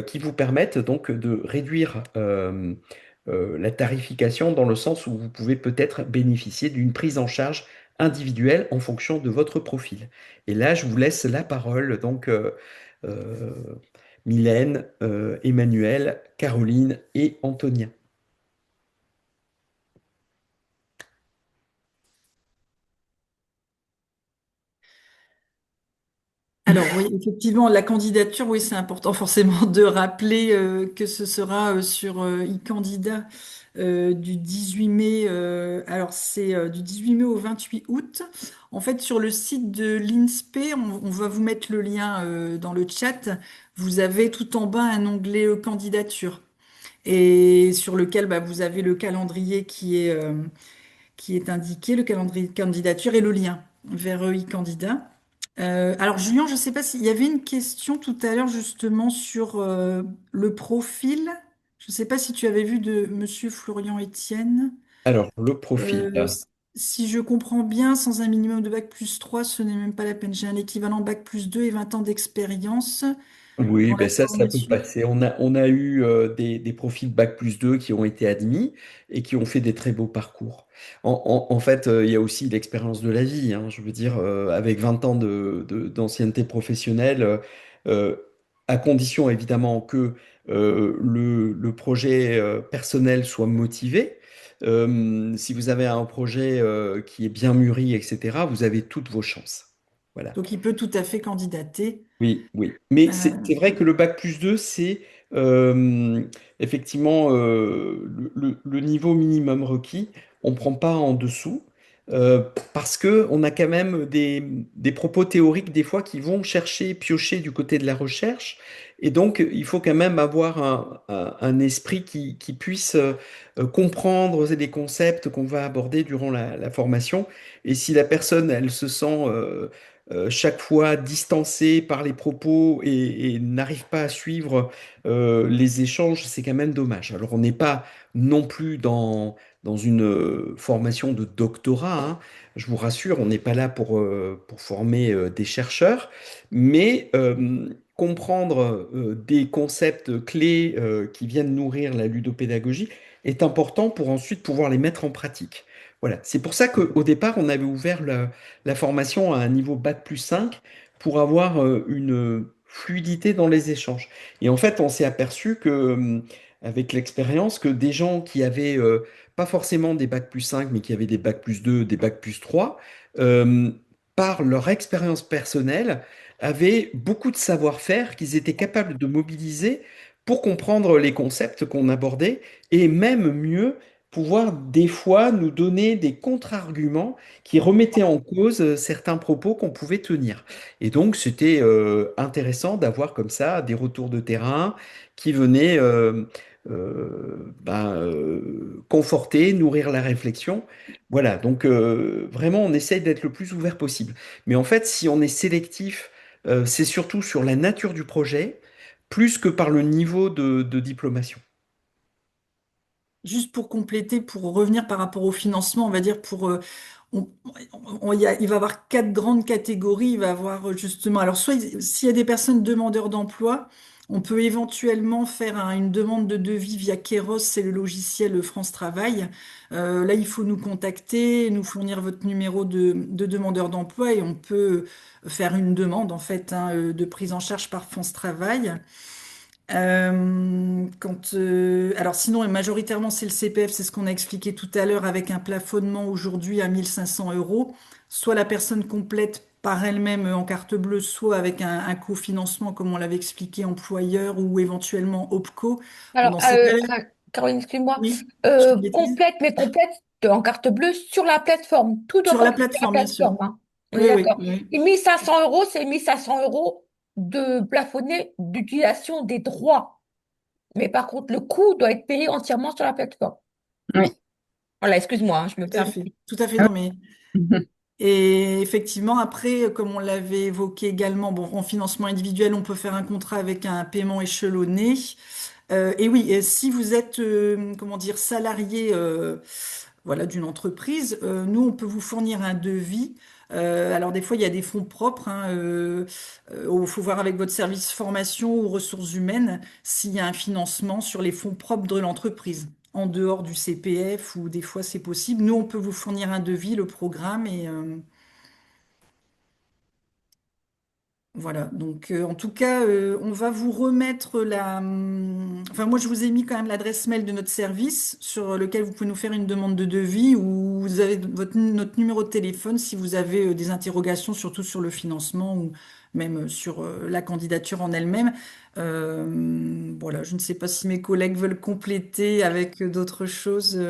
qui vous permettent donc de réduire la tarification dans le sens où vous pouvez peut-être bénéficier d'une prise en charge individuelle en fonction de votre profil. Et là, je vous laisse la parole donc euh, Mylène, Emmanuel, Caroline et Antonia. Alors oui, effectivement, la candidature, oui, c'est important forcément de rappeler que ce sera sur e-candidat du 18 mai. Alors c'est du 18 mai au 28 août. En fait, sur le site de l'INSPE, on va vous mettre le lien dans le chat. Vous avez tout en bas un onglet candidature et sur lequel bah, vous avez le calendrier qui est indiqué, le calendrier de candidature et le lien vers e-candidat. Alors Julien, je ne sais pas s'il y avait une question tout à l'heure justement sur le profil. Je ne sais pas si tu avais vu de Monsieur Florian Etienne. Alors, le profil. Si je comprends bien, sans un minimum de bac plus 3, ce n'est même pas la peine. J'ai un équivalent bac plus 2 et 20 ans d'expérience Oui, dans la ben ça peut formation. passer. On a eu des profils Bac+2 qui ont été admis et qui ont fait des très beaux parcours. En fait, il y a aussi l'expérience de la vie, hein. Je veux dire, avec 20 ans d'ancienneté professionnelle, euh, à condition évidemment que le projet personnel soit motivé. Si vous avez un projet qui est bien mûri, etc., vous avez toutes vos chances. Voilà. Donc il peut tout à fait candidater. Oui, oui. Mais c'est Euh, vrai que le bac+2, c'est euh, effectivement le niveau minimum requis. On ne prend pas en dessous euh, parce que on a quand même des propos théoriques des fois qui vont chercher, piocher du côté de la recherche. Et donc, il faut quand même avoir un esprit qui puisse comprendre les concepts qu'on va aborder durant la formation. Et si la personne, elle se sent chaque fois distancé par les propos et n'arrive pas à suivre les échanges, c'est quand même dommage. Alors on n'est pas non plus dans une formation de doctorat, hein. Je vous rassure, on n'est pas là pour former des chercheurs, mais comprendre des concepts clés qui viennent nourrir la ludopédagogie est important pour ensuite pouvoir les mettre en pratique. Voilà, c'est pour ça qu'au départ, on avait ouvert la formation à un niveau bac+5 pour avoir une fluidité dans les échanges. Et en fait, on s'est aperçu que, avec l'expérience, que des gens qui avaient pas forcément des bacs plus 5, mais qui avaient des bacs plus 2, des bacs plus 3, euh, par leur expérience personnelle, avaient beaucoup de savoir-faire qu'ils étaient capables de mobiliser pour comprendre les concepts qu'on abordait et même mieux pouvoir des fois nous donner des contre-arguments qui remettaient en cause certains propos qu'on pouvait tenir. Et donc, c'était intéressant d'avoir comme ça des retours de terrain qui venaient conforter, nourrir la réflexion. Voilà, donc vraiment, on essaye d'être le plus ouvert possible. Mais en fait, si on est sélectif, c'est surtout sur la nature du projet, plus que par le niveau de diplomation. Juste pour compléter, pour revenir par rapport au financement, on va dire on- il va y avoir quatre grandes catégories. Il va y avoir justement, alors soit s'il y a des personnes demandeurs d'emploi, on peut éventuellement faire une demande de devis via Keros, c'est le logiciel France Travail. Là, il faut nous contacter, nous fournir votre numéro de demandeur d'emploi et on peut faire une demande en fait de prise en charge par France Travail. Alors sinon, et majoritairement, c'est le CPF, c'est ce qu'on a expliqué tout à l'heure, avec un plafonnement aujourd'hui à 1 500 euros. Soit la personne complète par elle-même en carte bleue, soit avec un cofinancement, comme on l'avait expliqué, employeur ou éventuellement OPCO. Bon, Alors, dans ces cas-là, Caroline, excuse-moi, oui, je fais une bêtise. complète, mais complète en carte bleue sur la plateforme. Tout doit Sur la passer sur la plateforme, bien sûr. plateforme, hein. On est Oui, oui, d'accord. oui. Et 1 500 euros, c'est 1 500 euros de plafonné d'utilisation des droits. Mais par contre, le coût doit être payé entièrement sur la plateforme. Oui. Voilà, excuse-moi, hein, je me Tout à permets. fait. Tout à fait, Ah non, mais oui. et effectivement, après, comme on l'avait évoqué également, bon, en financement individuel, on peut faire un contrat avec un paiement échelonné. Et oui, et si vous êtes, comment dire, salarié, voilà, d'une entreprise, nous, on peut vous fournir un devis. Alors des fois, il y a des fonds propres. Il faut voir avec votre service formation ou ressources humaines s'il y a un financement sur les fonds propres de l'entreprise, en dehors du CPF, ou des fois c'est possible. Nous, on peut vous fournir un devis, le programme, et voilà. Donc en tout cas, on va vous remettre Enfin, moi, je vous ai mis quand même l'adresse mail de notre service sur lequel vous pouvez nous faire une demande de devis, ou vous avez notre numéro de téléphone si vous avez des interrogations, surtout sur le financement ou même sur la candidature en elle-même. Voilà, je ne sais pas si mes collègues veulent compléter avec d'autres choses.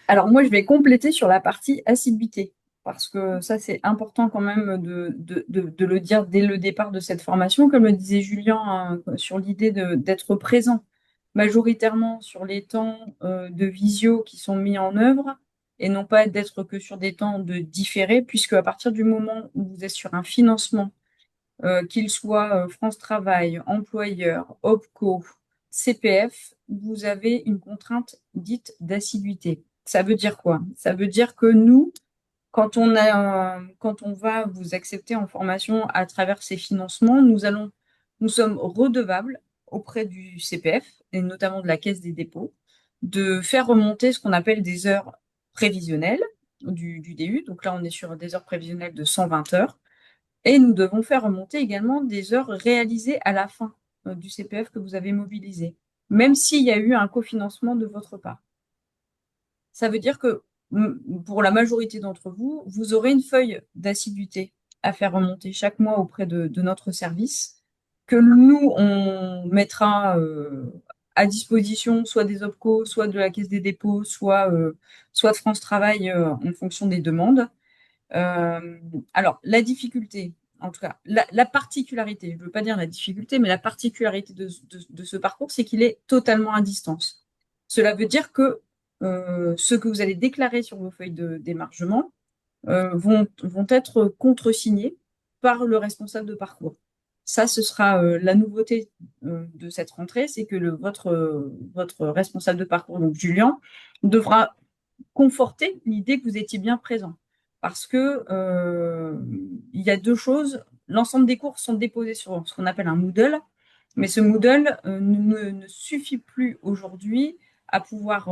Alors moi, je vais compléter sur la partie assiduité, parce que ça, c'est important quand même de le dire dès le départ de cette formation, comme le disait Julien, hein, sur l'idée d'être présent majoritairement sur les temps de visio qui sont mis en œuvre, et non pas d'être que sur des temps de différé, puisque à partir du moment où vous êtes sur un financement, qu'il soit France Travail, employeur, OPCO, CPF, vous avez une contrainte dite d'assiduité. Ça veut dire quoi? Ça veut dire que nous, quand on va vous accepter en formation à travers ces financements, nous sommes redevables auprès du CPF et notamment de la Caisse des dépôts de faire remonter ce qu'on appelle des heures prévisionnelles du DU. Donc là, on est sur des heures prévisionnelles de 120 heures. Et nous devons faire remonter également des heures réalisées à la fin du CPF que vous avez mobilisé, même s'il y a eu un cofinancement de votre part. Ça veut dire que pour la majorité d'entre vous, vous aurez une feuille d'assiduité à faire remonter chaque mois auprès de notre service, que nous, on mettra à disposition soit des OPCO, soit de la Caisse des dépôts, soit de France Travail en fonction des demandes. Euh, alors, la difficulté, en tout cas, la particularité, je ne veux pas dire la difficulté, mais la particularité de ce parcours, c'est qu'il est totalement à distance. Cela veut dire que ce que vous allez déclarer sur vos feuilles de d'émargement vont être contresignés par le responsable de parcours. Ça, ce sera la nouveauté de cette rentrée, c'est que votre responsable de parcours, donc Julien, devra conforter l'idée que vous étiez bien présent. Parce que il y a deux choses. L'ensemble des cours sont déposés sur ce qu'on appelle un Moodle, mais ce Moodle ne suffit plus aujourd'hui à pouvoir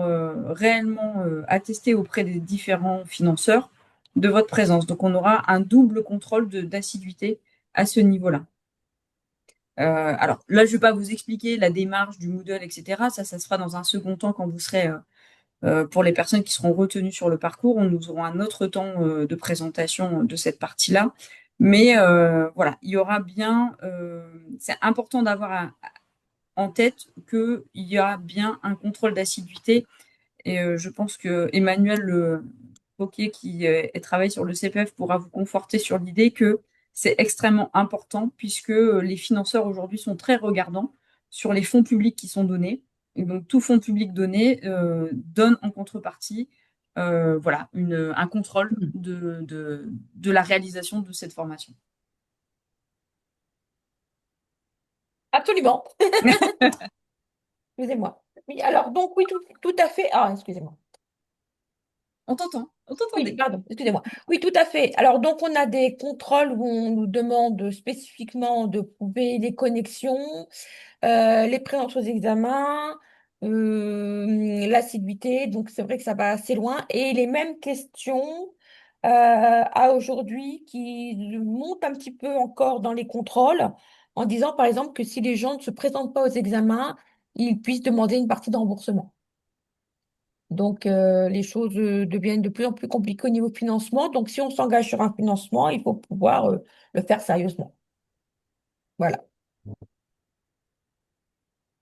réellement attester auprès des différents financeurs de votre présence. Donc on aura un double contrôle d'assiduité à ce niveau-là. Alors là, je ne vais pas vous expliquer la démarche du Moodle, etc. Ça se fera dans un second temps quand vous serez, pour les personnes qui seront retenues sur le parcours. Nous aurons un autre temps de présentation de cette partie-là. Mais voilà, il y aura bien, c'est important d'avoir en tête qu'il y a bien un contrôle d'assiduité. Et je pense que Emmanuel Poquier, qui travaille sur le CPF, pourra vous conforter sur l'idée que c'est extrêmement important puisque les financeurs aujourd'hui sont très regardants sur les fonds publics qui sont donnés. Et donc, tout fonds public donné donne en contrepartie voilà, un contrôle de la réalisation de cette formation. Absolument. Excusez-moi. Oui, alors, donc, oui, tout à fait. Ah, excusez-moi. On Oui, t'entendait. pardon, excusez-moi. Oui, tout à fait. Alors, donc, on a des contrôles où on nous demande spécifiquement de prouver les connexions, les présences aux examens, l'assiduité. Donc, c'est vrai que ça va assez loin. Et les mêmes questions à aujourd'hui qui montent un petit peu encore dans les contrôles en disant, par exemple, que si les gens ne se présentent pas aux examens, ils puissent demander une partie de remboursement. Donc, les choses deviennent de plus en plus compliquées au niveau financement. Donc, si on s'engage sur un financement, il faut pouvoir le faire sérieusement. Voilà.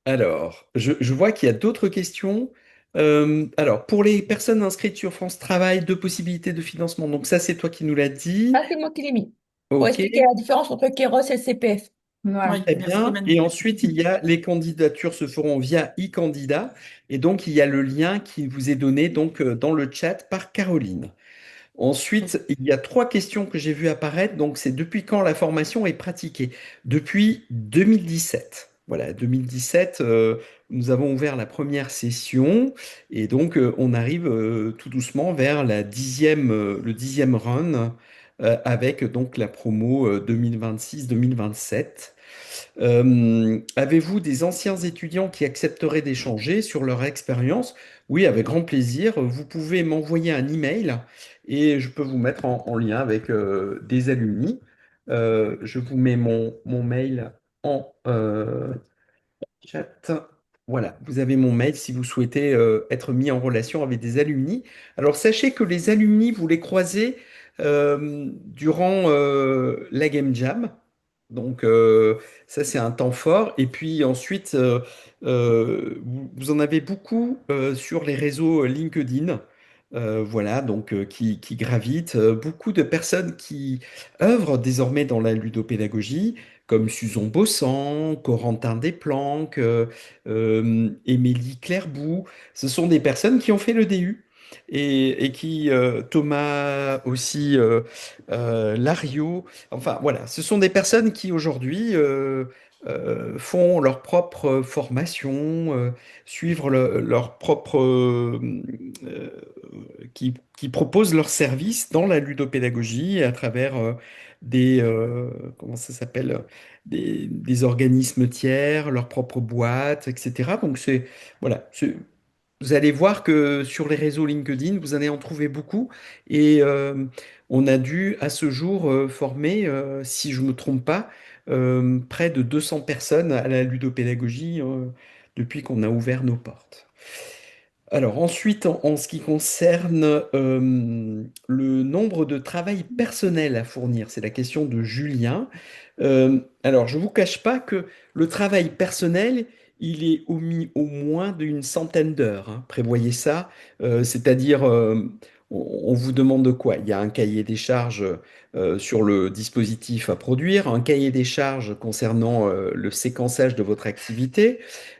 Alors, je vois qu'il y a d'autres questions. Alors, pour les personnes inscrites sur France Travail, deux possibilités de financement. Donc ça, c'est toi qui nous l'as dit. Ah, c'est moi qui l'ai mis. Pour Ok, expliquer la différence entre Kéros et le CPF. Voilà. Oui, très merci bien. Et Emmanuel. ensuite, il y a les candidatures se feront via e-candidat. Et donc, il y a le lien qui vous est donné donc dans le chat par Caroline. Ensuite, il y a trois questions que j'ai vues apparaître. Donc, c'est depuis quand la formation est pratiquée? Depuis 2017. Voilà, 2017, nous avons ouvert la première session et donc on arrive tout doucement vers le 10e run avec donc la promo 2026-2027. Avez-vous des anciens étudiants qui accepteraient d'échanger sur leur expérience? Oui, avec grand plaisir. Vous pouvez m'envoyer un email et je peux vous mettre en lien avec des alumni. Je vous mets mon mail en chat. Voilà, vous avez mon mail si vous souhaitez être mis en relation avec des alumni. Alors sachez que les alumni, vous les croisez durant la Game Jam. Donc ça c'est un temps fort. Et puis ensuite, vous en avez beaucoup sur les réseaux LinkedIn. Voilà, donc qui gravitent. Beaucoup de personnes qui œuvrent désormais dans la ludopédagogie, comme Suzon Bossan, Corentin Desplanques, Émilie Clairbout. Ce sont des personnes qui ont fait le DU et qui, Thomas aussi, Lario, enfin voilà, ce sont des personnes qui aujourd'hui font leur propre formation, suivre leur propre, euh, qui proposent leurs services dans la ludopédagogie à travers comment ça s'appelle, des organismes tiers, leurs propres boîtes, etc. Donc c'est, voilà, vous allez voir que sur les réseaux LinkedIn, vous allez en trouver beaucoup. Et on a dû à ce jour former, si je ne me trompe pas, près de 200 personnes à la ludopédagogie depuis qu'on a ouvert nos portes. Alors ensuite, en ce qui concerne le nombre de travail personnel à fournir, c'est la question de Julien. Alors je ne vous cache pas que le travail personnel, il est au moins d'une centaine d'heures, hein. Prévoyez ça, c'est-à-dire on vous demande de quoi? Il y a un cahier des charges sur le dispositif à produire, un cahier des charges concernant le séquençage de votre activité.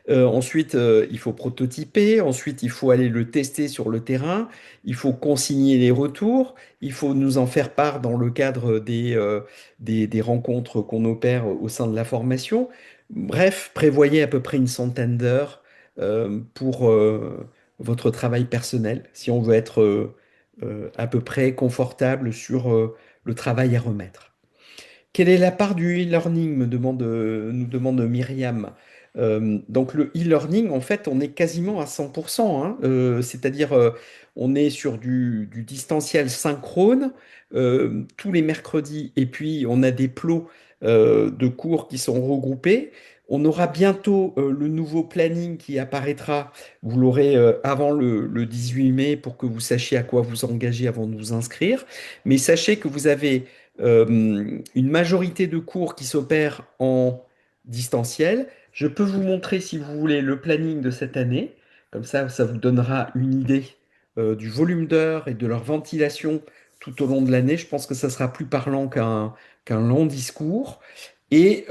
Ensuite, il faut prototyper. Ensuite, il faut aller le tester sur le terrain. Il faut consigner les retours. Il faut nous en faire part dans le cadre des rencontres qu'on opère au sein de la formation. Bref, prévoyez à peu près une centaine d'heures pour votre travail personnel, si on veut être à peu près confortable sur le travail à remettre. Quelle est la part du e-learning, nous demande Myriam. Donc le e-learning, en fait, on est quasiment à 100%, hein. C'est-à-dire on est sur du distanciel synchrone tous les mercredis, et puis on a des plots de cours qui sont regroupés. On aura bientôt le nouveau planning qui apparaîtra. Vous l'aurez avant le 18 mai pour que vous sachiez à quoi vous engager avant de vous inscrire. Mais sachez que vous avez une majorité de cours qui s'opèrent en distanciel. Je peux vous montrer, si vous voulez, le planning de cette année. Comme ça vous donnera une idée du volume d'heures et de leur ventilation tout au long de l'année. Je pense que ça sera plus parlant qu'un long discours. Et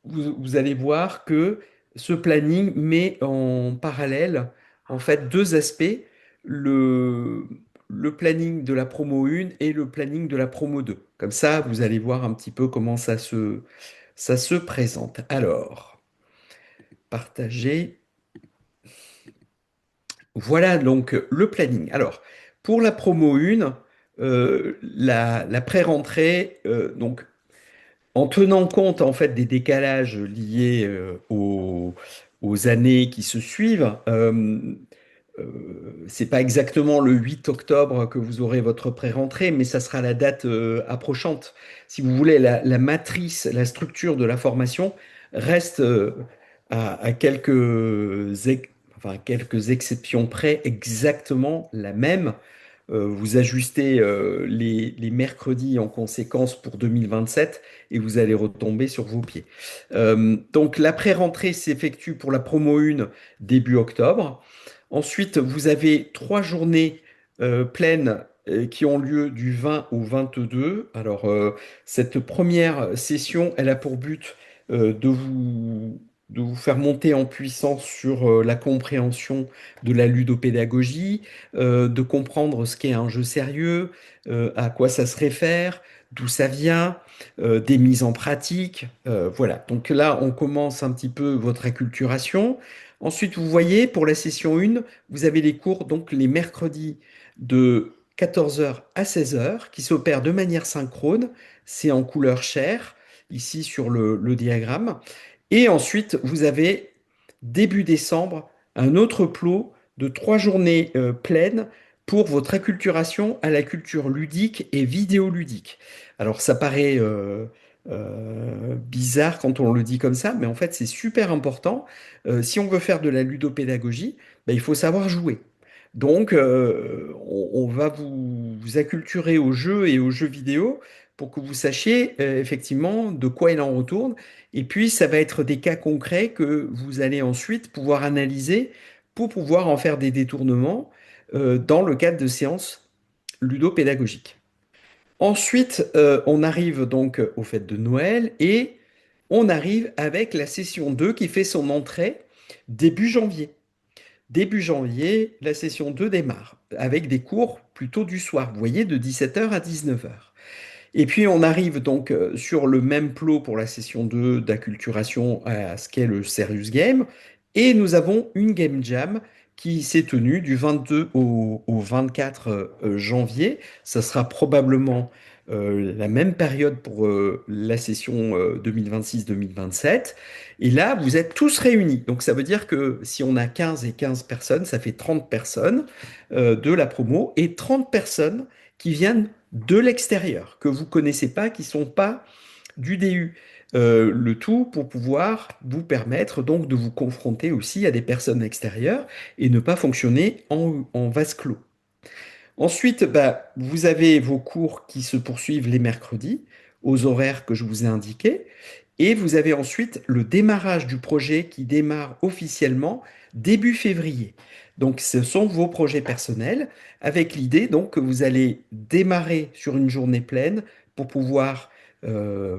vous allez voir que ce planning met en parallèle, en fait, deux aspects, le, le planning de la promo 1 et le planning de la promo 2. Comme ça, vous allez voir un petit peu comment ça se présente. Alors, partager. Voilà donc le planning. Alors, pour la promo 1, la pré-rentrée, donc en tenant compte en fait des décalages liés aux années qui se suivent, c'est pas exactement le 8 octobre que vous aurez votre pré-rentrée, mais ça sera la date approchante. Si vous voulez, la matrice, la structure de la formation reste à enfin, quelques exceptions près exactement la même. Vous ajustez les mercredis en conséquence pour 2027 et vous allez retomber sur vos pieds. Donc la pré-rentrée s'effectue pour la promo 1 début octobre. Ensuite, vous avez 3 journées pleines qui ont lieu du 20 au 22. Alors, cette première session, elle a pour but de vous faire monter en puissance sur la compréhension de la ludopédagogie, de comprendre ce qu'est un jeu sérieux, à quoi ça se réfère, d'où ça vient, des mises en pratique. Voilà. Donc là, on commence un petit peu votre acculturation. Ensuite, vous voyez, pour la session 1, vous avez les cours donc les mercredis de 14 heures à 16 heures qui s'opèrent de manière synchrone. C'est en couleur chair, ici sur le diagramme. Et ensuite, vous avez début décembre un autre plot de 3 journées pleines pour votre acculturation à la culture ludique et vidéoludique. Alors ça paraît bizarre quand on le dit comme ça, mais en fait c'est super important. Si on veut faire de la ludopédagogie, ben, il faut savoir jouer. Donc on va vous acculturer aux jeux et aux jeux vidéo pour que vous sachiez effectivement de quoi il en retourne. Et puis ça va être des cas concrets que vous allez ensuite pouvoir analyser pour pouvoir en faire des détournements dans le cadre de séances ludopédagogiques. Ensuite, on arrive donc aux fêtes de Noël et on arrive avec la session 2 qui fait son entrée début janvier. Début janvier, la session 2 démarre avec des cours plutôt du soir, vous voyez, de 17 heures à 19 heures. Et puis on arrive donc sur le même plot pour la session 2 d'acculturation à ce qu'est le Serious Game. Et nous avons une Game Jam qui s'est tenue du 22 au 24 janvier. Ça sera probablement la même période pour la session 2026-2027. Et là, vous êtes tous réunis. Donc ça veut dire que si on a 15 et 15 personnes, ça fait 30 personnes de la promo et 30 personnes qui viennent de l'extérieur, que vous connaissez pas, qui sont pas du DU. Le tout pour pouvoir vous permettre donc de vous confronter aussi à des personnes extérieures et ne pas fonctionner en vase clos. Ensuite, bah, vous avez vos cours qui se poursuivent les mercredis aux horaires que je vous ai indiqués. Et vous avez ensuite le démarrage du projet qui démarre officiellement début février. Donc, ce sont vos projets personnels avec l'idée donc que vous allez démarrer sur une journée pleine pour pouvoir euh,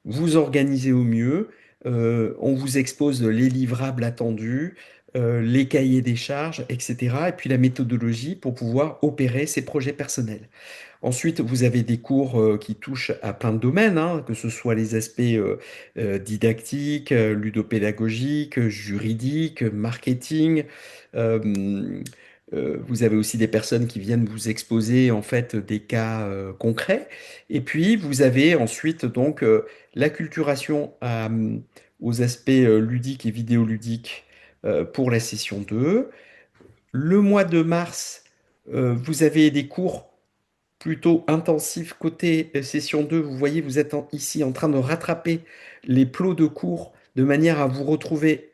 vous organiser au mieux. On vous expose les livrables attendus, les cahiers des charges, etc. Et puis la méthodologie pour pouvoir opérer ces projets personnels. Ensuite, vous avez des cours qui touchent à plein de domaines, hein, que ce soit les aspects didactiques, ludopédagogiques, juridiques, marketing. Euh, Vous avez aussi des personnes qui viennent vous exposer en fait des cas concrets. Et puis, vous avez ensuite donc l'acculturation aux aspects ludiques et vidéoludiques pour la session 2. Le mois de mars, vous avez des cours plutôt intensif côté session 2. Vous voyez, vous êtes ici en train de rattraper les plots de cours de manière à vous retrouver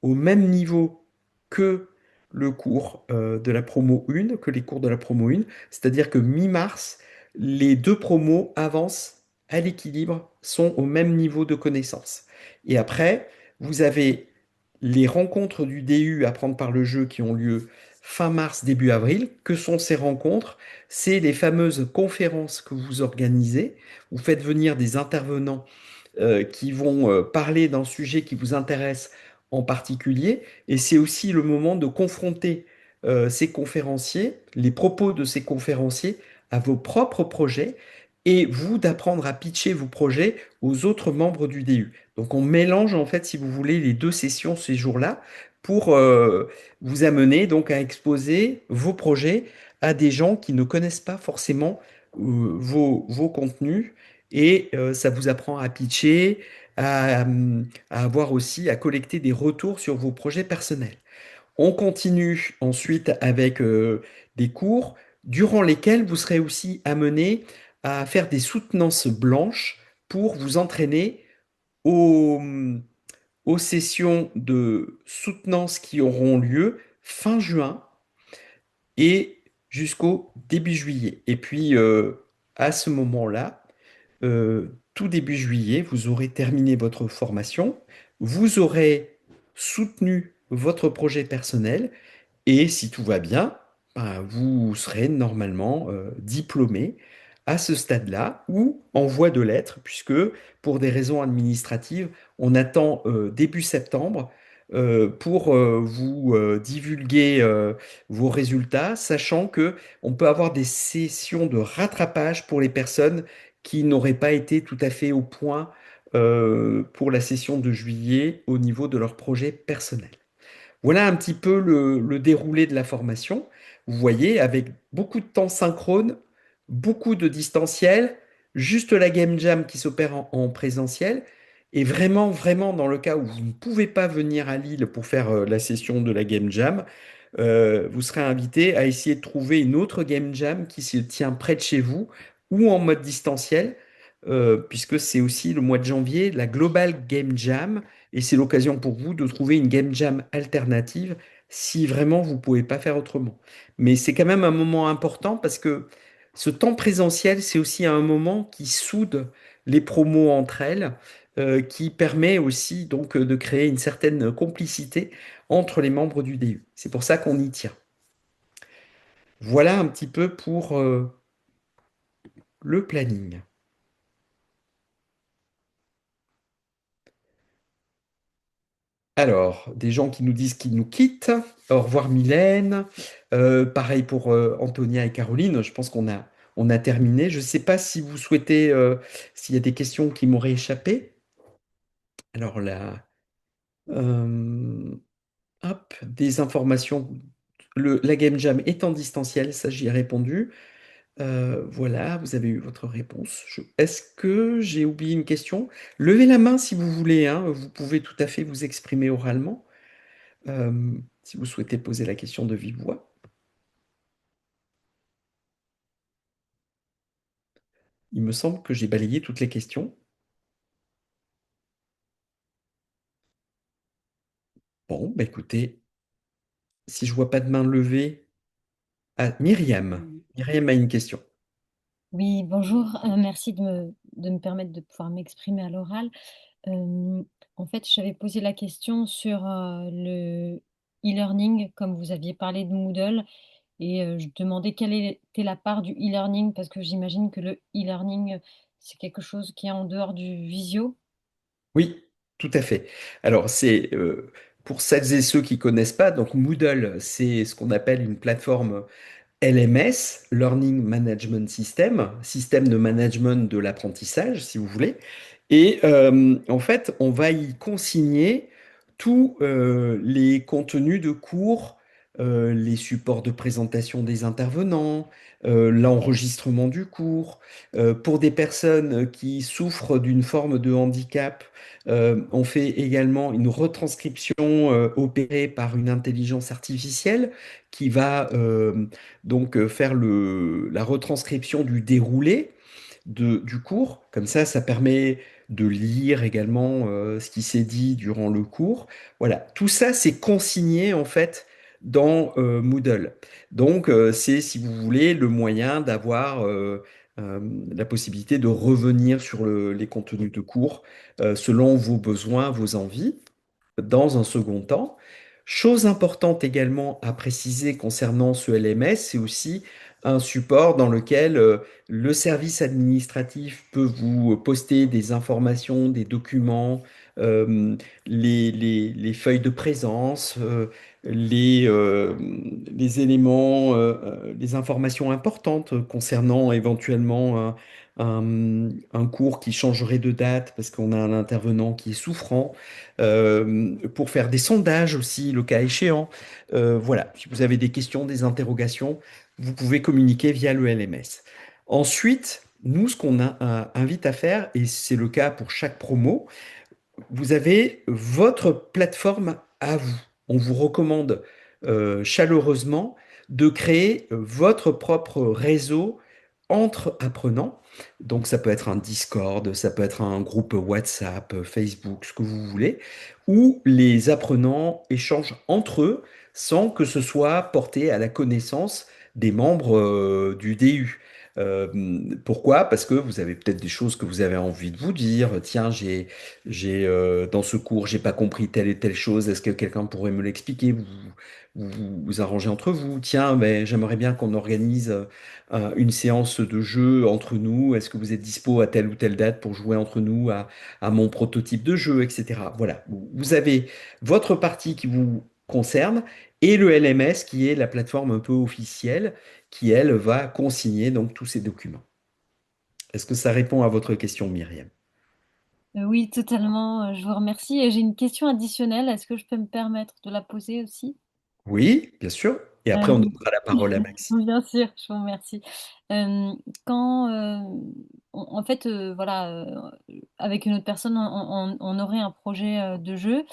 au même niveau que le cours de la promo 1, que les cours de la promo 1. C'est-à-dire que mi-mars, les deux promos avancent à l'équilibre, sont au même niveau de connaissance. Et après, vous avez les rencontres du DU Apprendre par le jeu qui ont lieu fin mars, début avril. Que sont ces rencontres? C'est les fameuses conférences que vous organisez. Vous faites venir des intervenants qui vont parler d'un sujet qui vous intéresse en particulier. Et c'est aussi le moment de confronter ces conférenciers, les propos de ces conférenciers à vos propres projets et vous d'apprendre à pitcher vos projets aux autres membres du DU. Donc on mélange en fait, si vous voulez, les deux sessions ces jours-là pour vous amener donc à exposer vos projets à des gens qui ne connaissent pas forcément vos contenus et ça vous apprend à pitcher, à avoir aussi, à collecter des retours sur vos projets personnels. On continue ensuite avec des cours durant lesquels vous serez aussi amené à faire des soutenances blanches pour vous entraîner aux, aux sessions de soutenance qui auront lieu fin juin et jusqu'au début juillet. Et puis, à ce moment-là, tout début juillet, vous aurez terminé votre formation, vous aurez soutenu votre projet personnel et si tout va bien, ben, vous serez normalement diplômé à ce stade-là ou en voie de l'être, puisque pour des raisons administratives, on attend début septembre pour vous divulguer vos résultats, sachant que on peut avoir des sessions de rattrapage pour les personnes qui n'auraient pas été tout à fait au point pour la session de juillet au niveau de leur projet personnel. Voilà un petit peu le déroulé de la formation. Vous voyez, avec beaucoup de temps synchrone, beaucoup de distanciel, juste la game jam qui s'opère en présentiel. Et vraiment, vraiment, dans le cas où vous ne pouvez pas venir à Lille pour faire la session de la game jam, vous serez invité à essayer de trouver une autre game jam qui se tient près de chez vous ou en mode distanciel, puisque c'est aussi le mois de janvier, la Global Game Jam, et c'est l'occasion pour vous de trouver une game jam alternative si vraiment vous ne pouvez pas faire autrement. Mais c'est quand même un moment important parce que ce temps présentiel, c'est aussi un moment qui soude les promos entre elles, qui permet aussi donc de créer une certaine complicité entre les membres du DU. C'est pour ça qu'on y tient. Voilà un petit peu pour le planning. Alors, des gens qui nous disent qu'ils nous quittent. Au revoir Mylène. Pareil pour Antonia et Caroline. Je pense qu'on a terminé. Je ne sais pas si vous souhaitez, s'il y a des questions qui m'auraient échappé. Alors là, euh, hop, des informations. La Game Jam est en distanciel, ça j'y ai répondu. Voilà, vous avez eu votre réponse. Est-ce que j'ai oublié une question? Levez la main si vous voulez, hein. Vous pouvez tout à fait vous exprimer oralement. Si vous souhaitez poser la question de vive voix. Il me semble que j'ai balayé toutes les questions. Bon, bah écoutez, si je vois pas de main levée. Ah, Myriam. Myriam a une question. Oui, bonjour. Merci de me permettre de pouvoir m'exprimer à l'oral. Euh, En fait, j'avais posé la question sur le e-learning, comme vous aviez parlé de Moodle, et je demandais quelle était la part du e-learning, parce que j'imagine que le e-learning, c'est quelque chose qui est en dehors du visio. Oui, tout à fait. Alors, c'est pour celles et ceux qui connaissent pas, donc Moodle, c'est ce qu'on appelle une plateforme LMS, Learning Management System, système de management de l'apprentissage, si vous voulez. Et en fait, on va y consigner tous les contenus de cours les supports de présentation des intervenants, l'enregistrement du cours. Pour des personnes qui souffrent d'une forme de handicap, on fait également une retranscription opérée par une intelligence artificielle qui va faire la retranscription du déroulé du cours. Comme ça permet de lire également ce qui s'est dit durant le cours. Voilà, tout ça, c'est consigné en fait dans Moodle. Donc, c'est, si vous voulez, le moyen d'avoir euh, la possibilité de revenir sur les contenus de cours selon vos besoins, vos envies dans un second temps. Chose importante également à préciser concernant ce LMS, c'est aussi un support dans lequel le service administratif peut vous poster des informations, des documents, euh, les feuilles de présence, les, euh, les éléments, les informations importantes concernant éventuellement un cours qui changerait de date parce qu'on a un intervenant qui est souffrant, pour faire des sondages aussi, le cas échéant. Voilà, si vous avez des questions, des interrogations, vous pouvez communiquer via le LMS. Ensuite, nous, ce qu'on invite à faire, et c'est le cas pour chaque promo, vous avez votre plateforme à vous. On vous recommande chaleureusement de créer votre propre réseau entre apprenants. Donc ça peut être un Discord, ça peut être un groupe WhatsApp, Facebook, ce que vous voulez, où les apprenants échangent entre eux sans que ce soit porté à la connaissance des membres du DU. Euh, Pourquoi? Parce que vous avez peut-être des choses que vous avez envie de vous dire. Tiens, dans ce cours, j'ai pas compris telle et telle chose. Est-ce que quelqu'un pourrait me l'expliquer? Vous arrangez entre vous. Tiens, mais j'aimerais bien qu'on organise une séance de jeu entre nous. Est-ce que vous êtes dispo à telle ou telle date pour jouer entre nous à mon prototype de jeu, etc. Voilà. Vous avez votre partie qui vous concerne et le LMS qui est la plateforme un peu officielle qui, elle, va consigner donc tous ces documents. Est-ce que ça répond à votre question, Myriam? Oui, totalement. Je vous remercie. Et j'ai une question additionnelle. Est-ce que je peux me permettre de la poser aussi? Oui, bien sûr. Et après, on Euh, donnera la parole à Maxime. Bien sûr, je vous remercie. Euh, quand, en fait, voilà, avec une autre personne, on aurait un projet de jeu.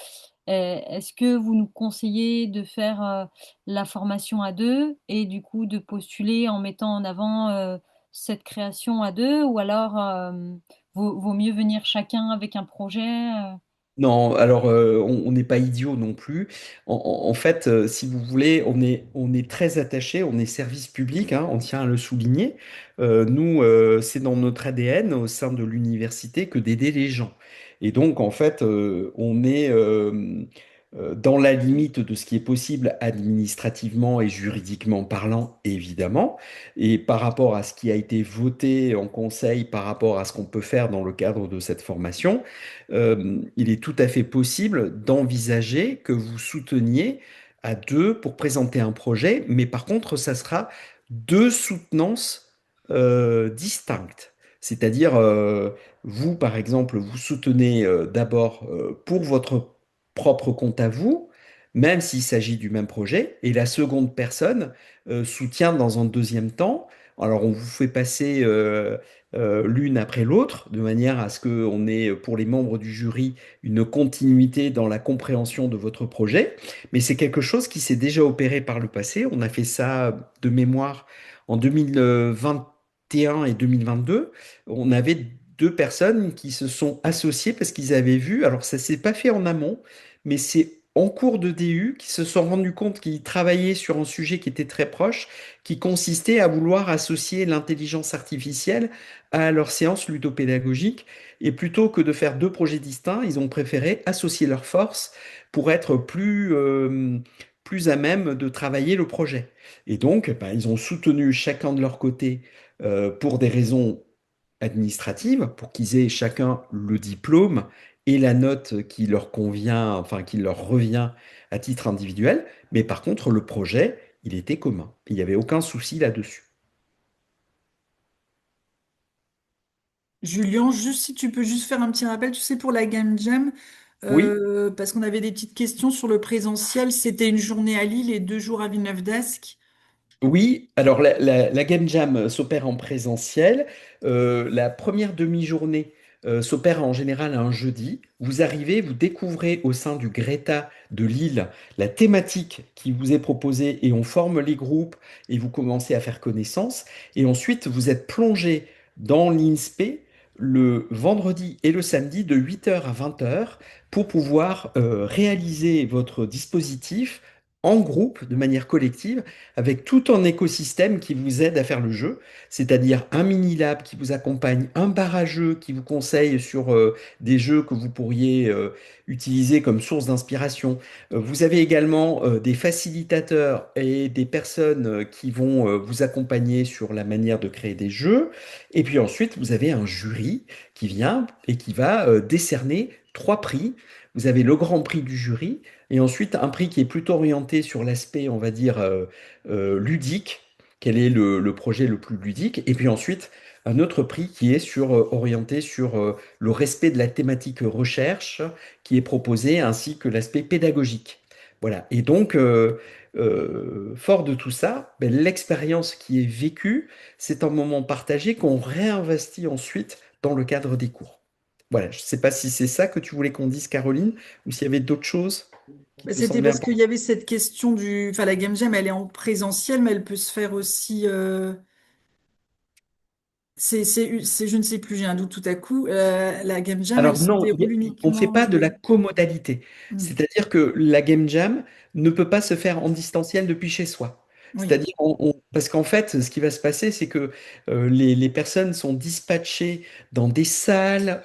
Est-ce que vous nous conseillez de faire la formation à deux et du coup de postuler en mettant en avant cette création à deux, ou alors vaut mieux venir chacun avec un projet? Non, alors on n'est pas idiot non plus. En fait, si vous voulez, on est très attaché, on est service public, hein, on tient à le souligner. Nous, c'est dans notre ADN au sein de l'université que d'aider les gens. Et donc, en fait, on est dans la limite de ce qui est possible administrativement et juridiquement parlant, évidemment. Et par rapport à ce qui a été voté en conseil, par rapport à ce qu'on peut faire dans le cadre de cette formation, il est tout à fait possible d'envisager que vous souteniez à deux pour présenter un projet, mais par contre, ça sera deux soutenances distinctes. C'est-à-dire, vous, par exemple, vous soutenez d'abord pour votre propre compte à vous, même s'il s'agit du même projet, et la seconde personne soutient dans un deuxième temps. Alors, on vous fait passer l'une après l'autre, de manière à ce qu'on ait, pour les membres du jury, une continuité dans la compréhension de votre projet. Mais c'est quelque chose qui s'est déjà opéré par le passé. On a fait ça de mémoire en 2021 et 2022. On avait deux personnes qui se sont associées parce qu'ils avaient vu, alors ça s'est pas fait en amont, mais c'est en cours de DU qui se sont rendus compte qu'ils travaillaient sur un sujet qui était très proche, qui consistait à vouloir associer l'intelligence artificielle à leur séance ludopédagogique. Et plutôt que de faire deux projets distincts, ils ont préféré associer leurs forces pour être plus à même de travailler le projet. Et donc, ben, ils ont soutenu chacun de leur côté pour des raisons administratives, pour qu'ils aient chacun le diplôme et la note qui leur convient, enfin qui leur revient à titre individuel. Mais par contre, le projet, il était commun. Il n'y avait aucun souci là-dessus. Julien, juste si tu peux juste faire un petit rappel, tu sais, pour la Game Jam, Oui. Parce qu'on avait des petites questions sur le présentiel. C'était une journée à Lille et 2 jours à Villeneuve-d'Ascq. Oui, alors la Game Jam s'opère en présentiel. La première demi-journée s'opère en général un jeudi. Vous arrivez, vous découvrez au sein du Greta de Lille la thématique qui vous est proposée et on forme les groupes et vous commencez à faire connaissance. Et ensuite, vous êtes plongé dans l'INSPE le vendredi et le samedi de 8 heures à 20 heures pour pouvoir réaliser votre dispositif en groupe, de manière collective avec tout un écosystème qui vous aide à faire le jeu, c'est-à-dire un mini-lab qui vous accompagne, un barrageux qui vous conseille sur des jeux que vous pourriez utiliser comme source d'inspiration. Vous avez également des facilitateurs et des personnes qui vont vous accompagner sur la manière de créer des jeux. Et puis ensuite, vous avez un jury qui vient et qui va décerner 3 prix. Vous avez le grand prix du jury et ensuite un prix qui est plutôt orienté sur l'aspect, on va dire, ludique, quel est le projet le plus ludique, et puis ensuite un autre prix qui est orienté sur le respect de la thématique recherche qui est proposé, ainsi que l'aspect pédagogique. Voilà. Et donc, fort de tout ça, ben, l'expérience qui est vécue, c'est un moment partagé qu'on réinvestit ensuite dans le cadre des cours. Voilà, je ne sais pas si c'est ça que tu voulais qu'on dise, Caroline, ou s'il y avait d'autres choses qui Bah, te c'était semblaient parce qu'il importantes. y avait cette question du... Enfin, la Game Jam, elle est en présentiel, mais elle peut se faire aussi... je ne sais plus, j'ai un doute tout à coup. La Game Jam, elle Alors se non, déroule on ne fait uniquement... pas de la comodalité. Hmm. C'est-à-dire que la game jam ne peut pas se faire en distanciel depuis chez soi. Oui. C'est-à-dire, parce qu'en fait, ce qui va se passer, c'est que les personnes sont dispatchées dans des salles,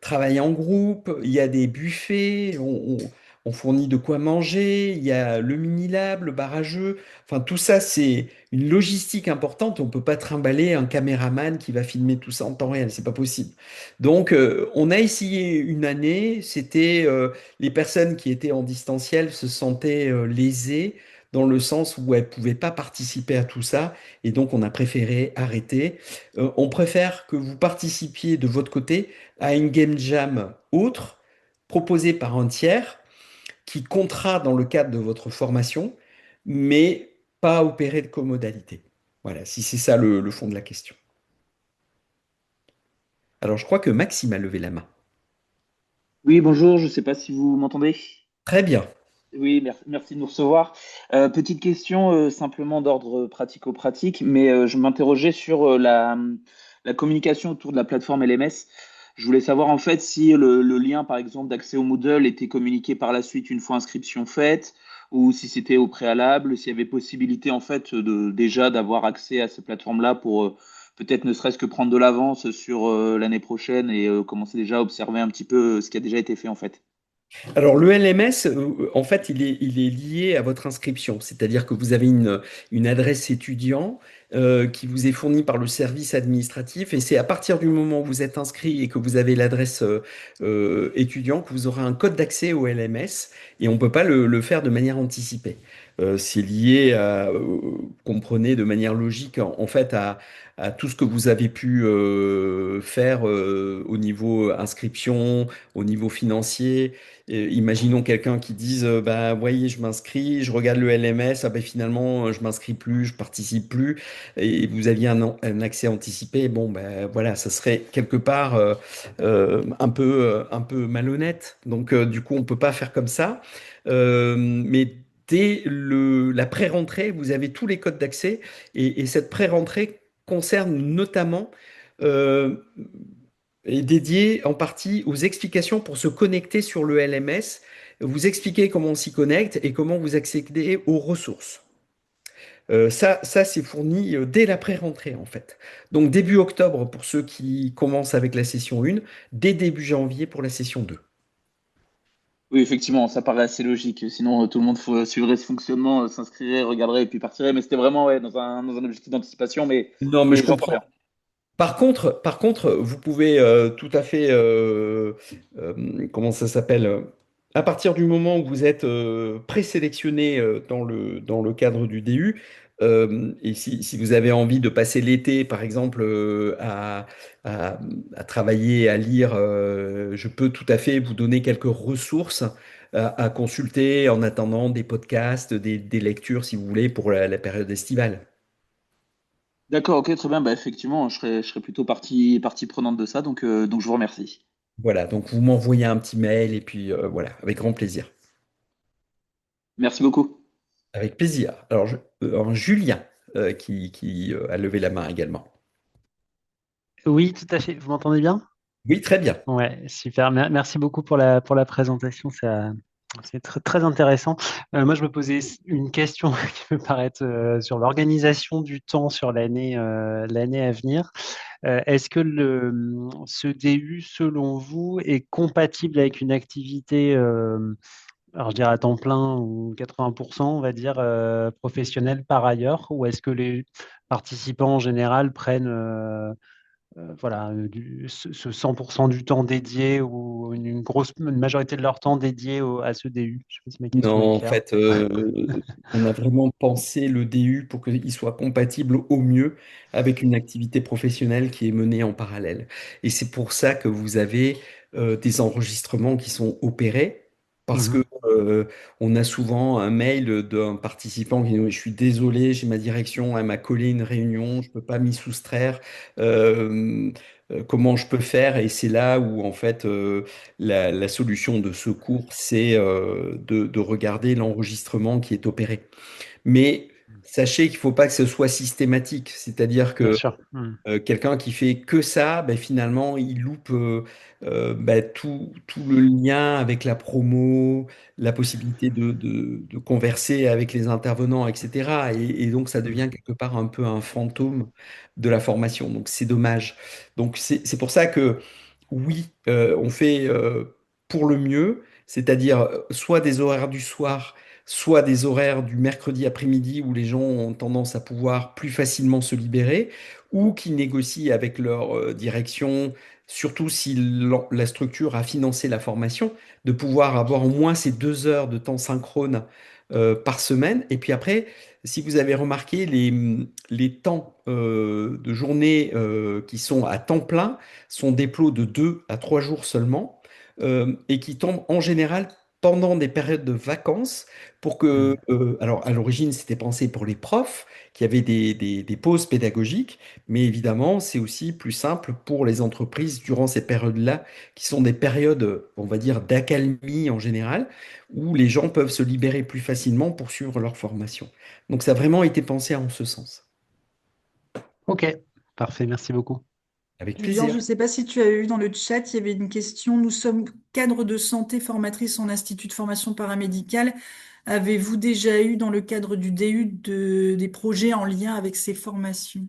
travaillent en groupe, il y a des buffets, on fournit de quoi manger, il y a le mini-lab, le bar à jeux. Enfin, tout ça, c'est une logistique importante. On ne peut pas trimballer un caméraman qui va filmer tout ça en temps réel, c'est pas possible. Donc, on a essayé une année. C'était les personnes qui étaient en distanciel se sentaient lésées dans le sens où elles pouvaient pas participer à tout ça, et donc on a préféré arrêter. On préfère que vous participiez de votre côté à une game jam autre, proposée par un tiers, qui comptera dans le cadre de votre formation, mais pas opérer de commodalité. Voilà, si c'est ça le fond de la question. Alors, je crois que Maxime a levé la main. Oui, bonjour, je ne sais pas si vous m'entendez. Très bien. Oui, merci de nous recevoir. Petite question simplement d'ordre pratico-pratique, mais je m'interrogeais sur la communication autour de la plateforme LMS. Je voulais savoir en fait si le lien, par exemple, d'accès au Moodle était communiqué par la suite une fois inscription faite, ou si c'était au préalable, s'il y avait possibilité en fait déjà d'avoir accès à ces plateformes-là pour peut-être ne serait-ce que prendre de l'avance sur l'année prochaine et commencer déjà à observer un petit peu ce qui a déjà été fait en fait. Alors, le LMS, en fait, il est lié à votre inscription, c'est-à-dire que vous avez une adresse étudiant qui vous est fournie par le service administratif, et c'est à partir du moment où vous êtes inscrit et que vous avez l'adresse étudiant que vous aurez un code d'accès au LMS, et on ne peut pas le faire de manière anticipée. C'est lié à, comprenez, de manière logique, en fait, à tout ce que vous avez pu faire au niveau inscription, au niveau financier. Imaginons quelqu'un qui dise, bah, voyez, je m'inscris, je regarde le LMS, ah, ben, finalement, je m'inscris plus, je participe plus, et vous aviez un accès anticipé, bon, ben, voilà, ça serait quelque part un peu malhonnête. Donc, du coup, on peut pas faire comme ça. Mais dès la pré-rentrée, vous avez tous les codes d'accès, et cette pré-rentrée concerne notamment euh, est dédié en partie aux explications pour se connecter sur le LMS, vous expliquer comment on s'y connecte et comment vous accédez aux ressources. Ça c'est fourni dès la pré-rentrée en fait. Donc début octobre pour ceux qui commencent avec la session 1, dès début janvier pour la session 2. Oui, effectivement, ça paraît assez logique. Sinon, tout le monde suivrait ce fonctionnement, s'inscrirait, regarderait et puis partirait. Mais c'était vraiment ouais, dans un objectif d'anticipation. Mais, Non, mais je mais j'entends comprends. bien. Par contre, vous pouvez tout à fait, comment ça s'appelle, à partir du moment où vous êtes présélectionné dans le cadre du DU, Et si vous avez envie de passer l'été, par exemple, à travailler, à lire, je peux tout à fait vous donner quelques ressources à consulter en attendant des podcasts, des lectures, si vous voulez, pour la période estivale. D'accord, ok, très bien. Bah, effectivement, je serais plutôt partie prenante de ça, donc je vous remercie. Voilà, donc vous m'envoyez un petit mail et puis voilà, avec grand plaisir. Merci beaucoup. Avec plaisir. Alors, Julien qui a levé la main également. Oui, tout à fait. Vous m'entendez bien? Oui, très bien. Ouais, super. Merci beaucoup pour la présentation. C'est très, très intéressant. Moi, je me posais une question qui peut paraître sur l'organisation du temps sur l'année à venir. Est-ce que ce DU, selon vous, est compatible avec une activité, alors je dirais à temps plein ou 80%, on va dire, professionnelle par ailleurs, ou est-ce que les participants en général prennent voilà, ce 100% du temps dédié ou une majorité de leur temps dédié à ce DU. Je sais pas si ma question est Non, en claire. fait, on a vraiment pensé le DU pour qu'il soit compatible au mieux avec une activité professionnelle qui est menée en parallèle. Et c'est pour ça que vous avez des enregistrements qui sont opérés, parce que Mhm. on a souvent un mail d'un participant qui dit: Je suis désolé, j'ai ma direction, elle m'a collé une réunion, je ne peux pas m'y soustraire. Euh, comment je peux faire? Et c'est là où, en fait, la solution de secours, c'est de regarder l'enregistrement qui est opéré. Mais sachez qu'il ne faut pas que ce soit systématique, c'est-à-dire Bien que sûr. Mhm. quelqu'un qui fait que ça, ben, finalement, il loupe ben, tout le lien avec la promo, la possibilité de converser avec les intervenants, etc. Et donc, ça devient quelque part un peu un fantôme de la formation. Donc, c'est dommage. Donc, c'est pour ça que oui, on fait pour le mieux, c'est-à-dire soit des horaires du soir, soit des horaires du mercredi après-midi où les gens ont tendance à pouvoir plus facilement se libérer, ou qui négocient avec leur direction, surtout si la structure a financé la formation, de pouvoir avoir au moins ces 2 heures de temps synchrone par semaine. Et puis après, si vous avez remarqué, les temps de journée qui sont à temps plein, sont des plots de 2 à 3 jours seulement et qui tombent en général pendant des périodes de vacances pour que, Mhm. alors à l'origine c'était pensé pour les profs qui avaient des pauses pédagogiques, mais évidemment c'est aussi plus simple pour les entreprises durant ces périodes-là qui sont des périodes, on va dire, d'accalmie en général, où les gens peuvent se libérer plus facilement pour suivre leur formation. Donc ça a vraiment été pensé en ce sens. Ok, parfait. Merci beaucoup. Avec Julien, je plaisir. ne sais pas si tu as eu dans le chat, il y avait une question. Nous sommes cadres de santé formatrices en institut de formation paramédicale. Avez-vous déjà eu dans le cadre du DU des projets en lien avec ces formations?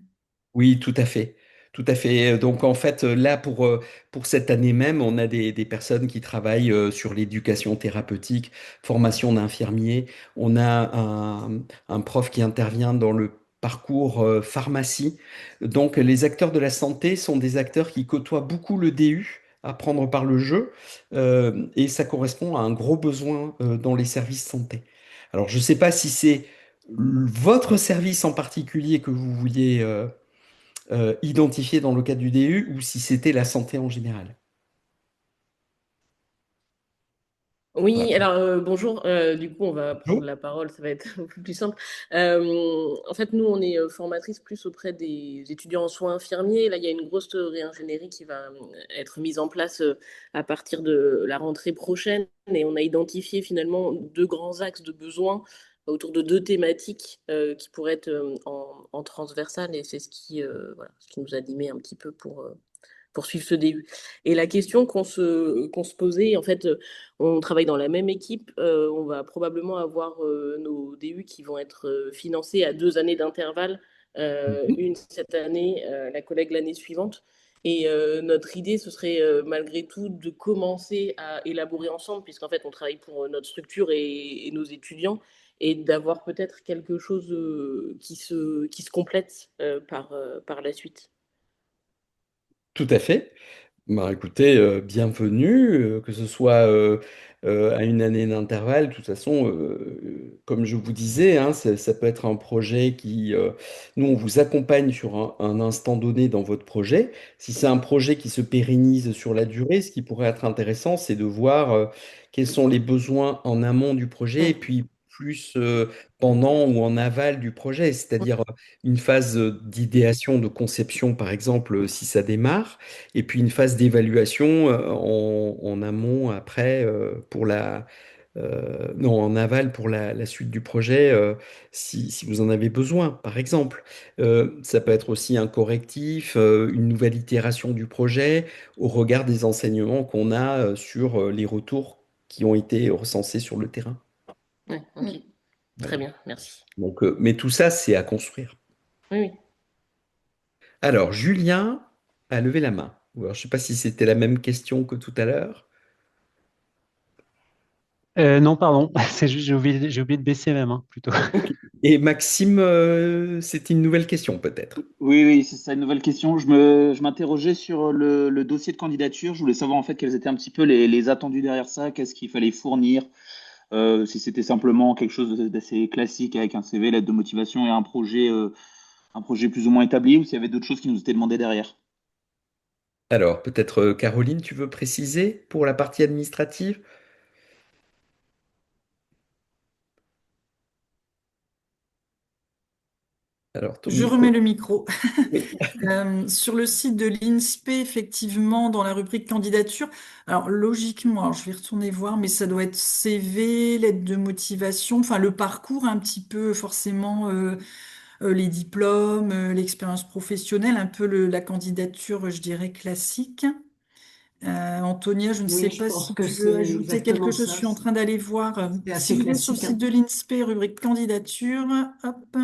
Oui, tout à fait. Tout à fait. Donc en fait, là, pour cette année même, on a des personnes qui travaillent sur l'éducation thérapeutique, formation d'infirmiers. On a un prof qui intervient dans le parcours pharmacie. Donc les acteurs de la santé sont des acteurs qui côtoient beaucoup le DU, apprendre par le jeu, et ça correspond à un gros besoin dans les services santé. Alors je ne sais pas si c'est votre service en particulier que vous vouliez identifié dans le cadre du DU ou si c'était la santé en général. Voilà. Oui, alors bonjour. Du coup, on va prendre Bonjour. la parole, ça va être un peu plus simple. En fait, nous, on est formatrice plus auprès des étudiants en soins infirmiers. Là, il y a une grosse réingénierie qui va être mise en place à partir de la rentrée prochaine. Et on a identifié finalement deux grands axes de besoins autour de deux thématiques qui pourraient être en transversal. Et c'est voilà, ce qui nous a animés un petit peu pour suivre ce DU. Et la question qu'on se posait, en fait, on travaille dans la même équipe, on va probablement avoir nos DU qui vont être financés à 2 années d'intervalle, Mhm. une cette année, la collègue l'année suivante. Et notre idée, ce serait malgré tout de commencer à élaborer ensemble, puisqu'en fait, on travaille pour notre structure et nos étudiants, et d'avoir peut-être quelque chose qui se complète par la suite. Tout à fait. Bah, écoutez, bienvenue, que ce soit à une année d'intervalle. De toute façon, comme je vous disais, hein, ça peut être un projet qui, nous, on vous accompagne sur un instant donné dans votre projet. Si c'est un projet qui se pérennise sur la durée, ce qui pourrait être intéressant, c'est de voir quels sont les besoins en amont du projet et Mm. puis plus pendant ou en aval du projet, c'est-à-dire une phase d'idéation, de conception, par exemple, si ça démarre et puis une phase d'évaluation en amont après pour non, en aval pour la suite du projet si vous en avez besoin, par exemple. Ça peut être aussi un correctif, une nouvelle itération du projet au regard des enseignements qu'on a sur les retours qui ont été recensés sur le terrain. Ouais, ok. Mm. Très Voilà. bien, merci. Donc, mais tout ça, c'est à construire. Oui, oui. Alors, Julien a levé la main. Alors, je ne sais pas si c'était la même question que tout à l'heure. Non, pardon, c'est juste j'ai oublié de baisser ma main plutôt. Ok. Et Maxime, c'est une nouvelle question peut-être. Oui, oui, c'est ça, une nouvelle question. Je m'interrogeais sur le dossier de candidature. Je voulais savoir en fait quels étaient un petit peu les attendus derrière ça, qu'est-ce qu'il fallait fournir, si c'était simplement quelque chose d'assez classique avec un CV, lettre de motivation et un projet plus ou moins établi, ou s'il y avait d'autres choses qui nous étaient demandées derrière. Alors, peut-être Caroline, tu veux préciser pour la partie administrative? Alors, ton Je remets micro. le micro. Oui. Sur le site de l'INSPE, effectivement, dans la rubrique candidature, alors logiquement, alors, je vais retourner voir, mais ça doit être CV, lettre de motivation, enfin le parcours un petit peu forcément, les diplômes, l'expérience professionnelle, un peu la candidature, je dirais, classique. Antonia, je ne sais Oui, je pas pense si que tu veux c'est ajouter quelque exactement chose, je ça. suis en train d'aller voir. C'est Si assez vous êtes sur le classique, site hein. de l'INSPE, rubrique candidature, hop,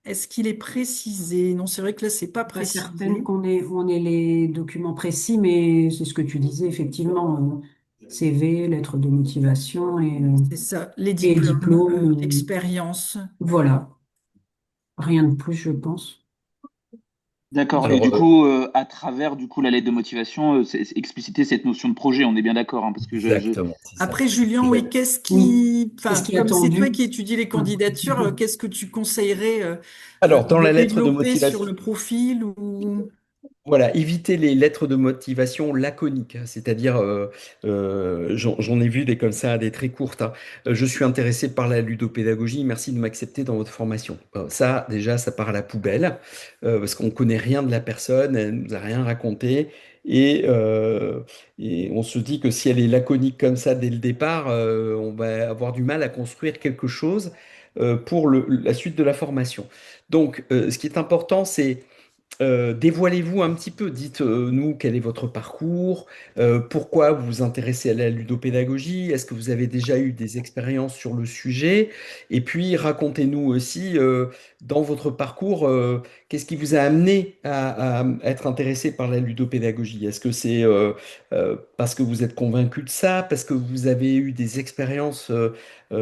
est-ce qu'il est précisé? Non, c'est vrai que là, c'est pas Pas certaine précisé. on ait les documents précis, mais c'est ce que tu disais, effectivement. CV, lettre de motivation C'est ça, les et diplômes, diplôme. l'expérience. Voilà, rien de plus, je pense. D'accord. Et Alors, du coup, à travers du coup la lettre de motivation, c'est expliciter cette notion de projet. On est bien d'accord, hein, parce que exactement, c'est ça. Après, Julien, oui, qu'est-ce Oui, qui, qu'est-ce enfin, qui est comme c'est toi attendu? qui étudies les Ouais. candidatures, qu'est-ce que tu conseillerais Alors, dans de la lettre de développer sur motivation, le profil ou... voilà, éviter les lettres de motivation laconiques, hein, c'est-à-dire, j'en ai vu des comme ça, des très courtes, hein. Je suis intéressé par la ludopédagogie, merci de m'accepter dans votre formation. Ça, déjà, ça part à la poubelle, parce qu'on connaît rien de la personne, elle nous a rien raconté, et, euh, et on se dit que si elle est laconique comme ça dès le départ, on va avoir du mal à construire quelque chose pour la suite de la formation. Donc, ce qui est important, c'est dévoilez-vous un petit peu, dites-nous quel est votre parcours, pourquoi vous vous intéressez à la ludopédagogie, est-ce que vous avez déjà eu des expériences sur le sujet, et puis racontez-nous aussi dans votre parcours, qu'est-ce qui vous a amené à être intéressé par la ludopédagogie? Est-ce que c'est parce que vous êtes convaincu de ça, parce que vous avez eu des expériences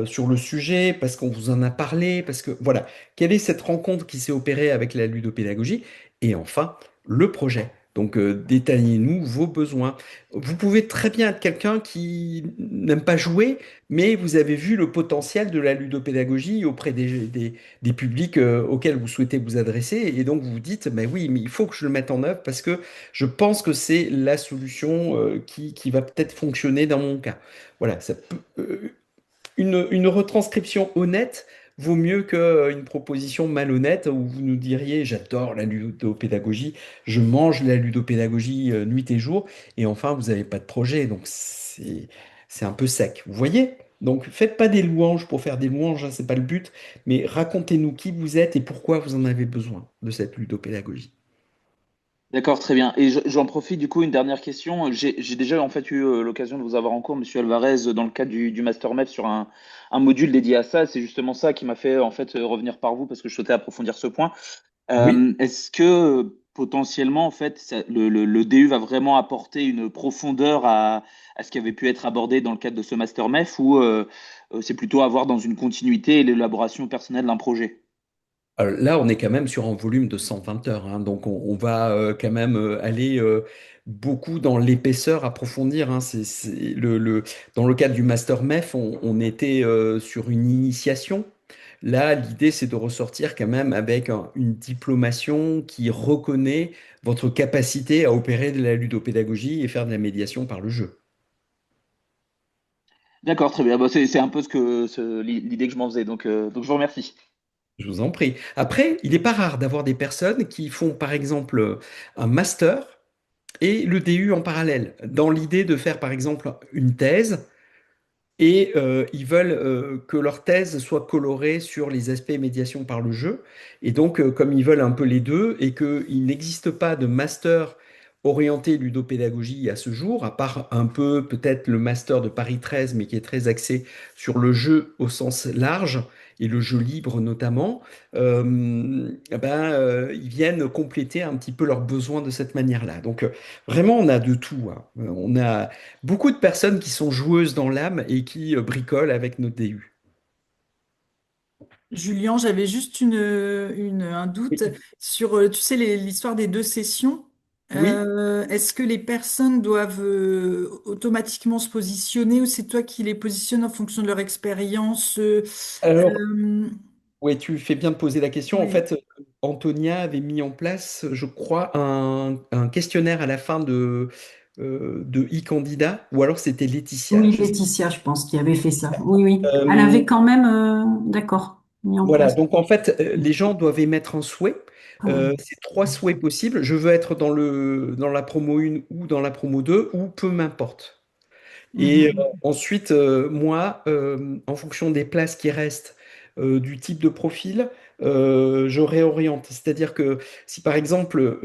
sur le sujet, parce qu'on vous en a parlé, parce que voilà, quelle est cette rencontre qui s'est opérée avec la ludopédagogie? Et enfin, le projet. Donc, détaillez-nous vos besoins. Vous pouvez très bien être quelqu'un qui n'aime pas jouer, mais vous avez vu le potentiel de la ludopédagogie auprès des publics auxquels vous souhaitez vous adresser. Et donc, vous vous dites, mais oui, mais il faut que je le mette en œuvre parce que je pense que c'est la solution qui va peut-être fonctionner dans mon cas. Voilà, une retranscription honnête vaut mieux qu'une proposition malhonnête où vous nous diriez j'adore la ludopédagogie, je mange la ludopédagogie nuit et jour, et enfin vous n'avez pas de projet, donc c'est un peu sec. Vous voyez? Donc faites pas des louanges pour faire des louanges, hein, c'est pas le but, mais racontez-nous qui vous êtes et pourquoi vous en avez besoin de cette ludopédagogie. D'accord, très bien. Et j'en profite du coup, une dernière question. J'ai déjà en fait eu l'occasion de vous avoir en cours, Monsieur Alvarez, dans le cadre du Master Math sur un module dédié à ça. C'est justement ça qui m'a fait en fait revenir par vous parce que je souhaitais approfondir ce point. Oui. Est-ce que potentiellement en fait le DU va vraiment apporter une profondeur à ce qui avait pu être abordé dans le cadre de ce Master Math ou c'est plutôt avoir dans une continuité et l'élaboration personnelle d'un projet? Là, on est quand même sur un volume de 120 heures, hein, donc on va quand même aller. beaucoup dans l'épaisseur, approfondir, hein. Dans le cadre du Master MEF, on était sur une initiation. Là, l'idée, c'est de ressortir quand même avec une diplomation qui reconnaît votre capacité à opérer de la ludopédagogie et faire de la médiation par le jeu. D'accord, très bien. Bah, c'est un peu l'idée que je m'en faisais, donc je vous remercie. Je vous en prie. Après, il n'est pas rare d'avoir des personnes qui font, par exemple, un master et le DU en parallèle, dans l'idée de faire, par exemple, une thèse et ils veulent que leur thèse soit colorée sur les aspects médiation par le jeu. Et donc, comme ils veulent un peu les deux et qu'il n'existe pas de master orienté ludopédagogie à ce jour, à part un peu peut-être le master de Paris 13, mais qui est très axé sur le jeu au sens large et le jeu libre notamment, ils viennent compléter un petit peu leurs besoins de cette manière-là. Donc, vraiment, on a de tout, hein. On a beaucoup de personnes qui sont joueuses dans l'âme et qui bricolent avec notre DU. Julien, j'avais juste un doute Oui. sur, tu sais, l'histoire des deux sessions. Oui. Est-ce que les personnes doivent automatiquement se positionner ou c'est toi qui les positionnes en fonction de leur expérience? Alors, Euh, oui, tu fais bien de poser la question. En oui. fait, Antonia avait mis en place, je crois, un questionnaire à la fin de e-candidat, ou alors c'était Laetitia. Oui, Laetitia, je pense, qui avait fait ça. Oui, oui. Elle Euh, avait quand même, d'accord, mis en Voilà, place. donc en fait, les gens doivent émettre un souhait. Ah oui. C'est trois souhaits possibles. Je veux être dans la promo 1 ou dans la promo 2 ou peu m'importe. Et Mhm. ensuite, moi, en fonction des places qui restent, du type de profil, je réoriente. C'est-à-dire que si par exemple,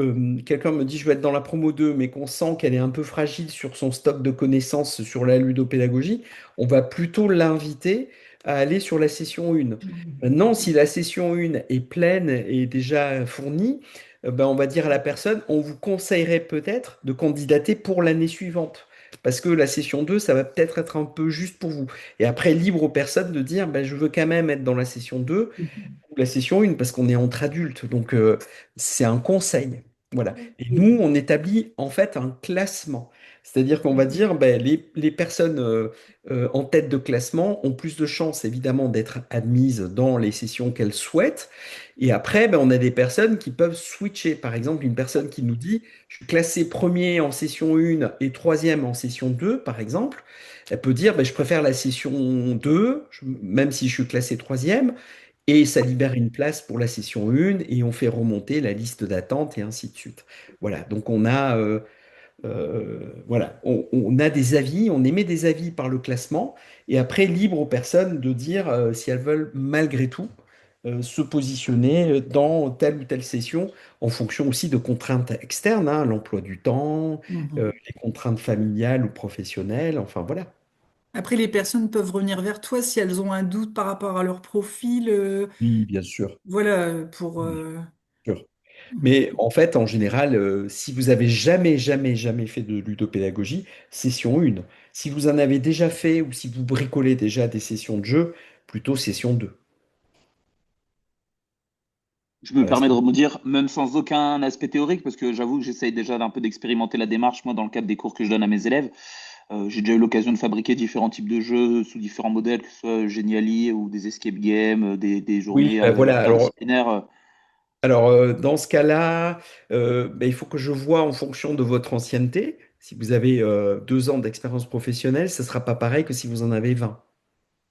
quelqu'un me dit je vais être dans la promo 2, mais qu'on sent qu'elle est un peu fragile sur son stock de connaissances sur la ludopédagogie, on va plutôt l'inviter à aller sur la session 1. Maintenant, si la session 1 est pleine et déjà fournie, on va dire à la personne, on vous conseillerait peut-être de candidater pour l'année suivante. Parce que la session 2, ça va peut-être être un peu juste pour vous. Et après, libre aux personnes de dire, je veux quand même être dans la session 2 ou la session 1, parce qu'on est entre adultes. Donc, c'est un conseil. Voilà. Et nous, on établit en fait un classement. C'est-à-dire qu'on va dire, les personnes en tête de classement ont plus de chances, évidemment, d'être admises dans les sessions qu'elles souhaitent. Et après, on a des personnes qui peuvent switcher. Par exemple, une personne qui nous dit, je suis classé premier en session 1 et troisième en session 2, par exemple. Elle peut dire, je préfère la session 2, même si je suis classé troisième, et ça libère une place pour la session 1, et on fait remonter la liste d'attente, et ainsi de suite. Voilà, donc on a des avis, on émet des avis par le classement, et après, libre aux personnes de dire si elles veulent malgré tout se positionner dans telle ou telle session, en fonction aussi de contraintes externes, hein, l'emploi du temps, Mhm. les contraintes familiales ou professionnelles, enfin voilà. Après, les personnes peuvent revenir vers toi si elles ont un doute par rapport à leur profil. Oui, bien sûr. Voilà, pour. Bien sûr. Mais en fait, en général, si vous avez jamais, jamais, jamais fait de ludopédagogie, session 1. Si vous en avez déjà fait ou si vous bricolez déjà des sessions de jeu, plutôt session 2. Je me Voilà. permets de rebondir, même sans aucun aspect théorique, parce que j'avoue que j'essaye déjà d'un peu d'expérimenter la démarche, moi, dans le cadre des cours que je donne à mes élèves. J'ai déjà eu l'occasion de fabriquer différents types de jeux sous différents modèles, que ce soit Geniali ou des escape games, des Oui, journées voilà. interdisciplinaires. Dans ce cas-là, il faut que je vois en fonction de votre ancienneté. Si vous avez 2 ans d'expérience professionnelle, ce ne sera pas pareil que si vous en avez 20.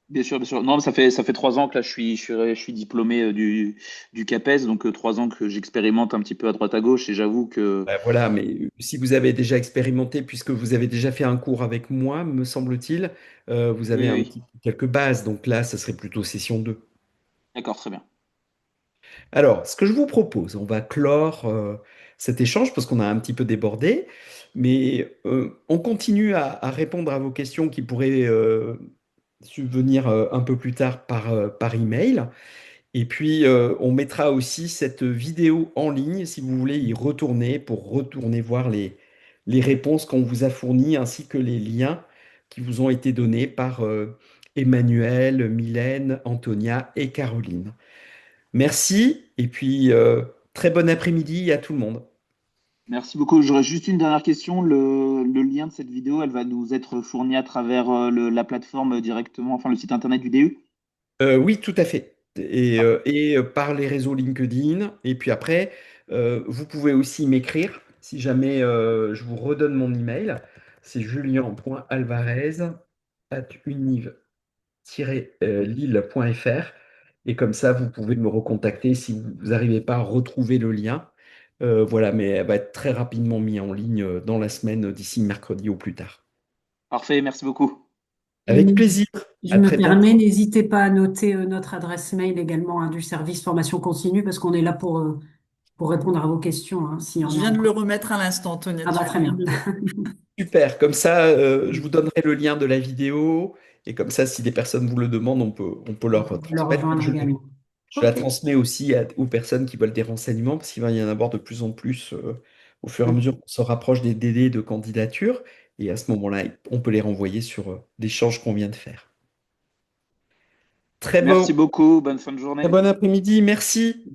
Bien sûr, bien sûr. Non, mais ça fait 3 ans que là, je suis diplômé du CAPES, donc 3 ans que j'expérimente un petit peu à droite à gauche, et j'avoue que Voilà, mais si vous avez déjà expérimenté, puisque vous avez déjà fait un cours avec moi, me semble-t-il, vous avez oui, oui. quelques bases. Donc là, ce serait plutôt session 2. D'accord, très bien. Alors, ce que je vous propose, on va clore cet échange parce qu'on a un petit peu débordé, mais on continue à répondre à vos questions qui pourraient subvenir un peu plus tard par email. Et puis, on mettra aussi cette vidéo en ligne si vous voulez y retourner pour retourner voir les réponses qu'on vous a fournies ainsi que les liens qui vous ont été donnés par Emmanuel, Mylène, Antonia et Caroline. Merci et puis très bon après-midi à tout le monde. Merci beaucoup. J'aurais juste une dernière question. Le lien de cette vidéo, elle va nous être fournie à travers la plateforme directement, enfin le site internet du DU? Oui, tout à fait. Par les réseaux LinkedIn. Et puis après, vous pouvez aussi m'écrire si jamais je vous redonne mon email. C'est julien.alvarez@univ-lille.fr. Et comme ça, vous pouvez me recontacter si vous n'arrivez pas à retrouver le lien. Voilà, mais elle va être très rapidement mise en ligne dans la semaine d'ici mercredi au plus tard. Parfait, merci beaucoup. Et Avec plaisir. je À me très permets, bientôt. n'hésitez pas à noter notre adresse mail également, hein, du service formation continue parce qu'on est là pour répondre à vos questions, hein, s'il y en Je a viens de le encore. remettre à l'instant, Tonia, Ah bah tu très fais bien bien. de le. Super, comme ça, je vous donnerai le lien de la vidéo. Et comme ça, si des personnes vous le demandent, on peut On leur peut le transmettre. rejoindre également. Je la Ok. transmets aussi aux personnes qui veulent des renseignements, parce qu'il va y en avoir de plus en plus au fur et à mesure qu'on se rapproche des délais de candidature. Et à ce moment-là, on peut les renvoyer sur l'échange qu'on vient de faire. Très Merci bon, beaucoup. Bonne fin de très journée. bon après-midi, merci.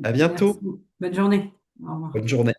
À Merci. bientôt. Bonne journée. Au revoir. Bonne journée.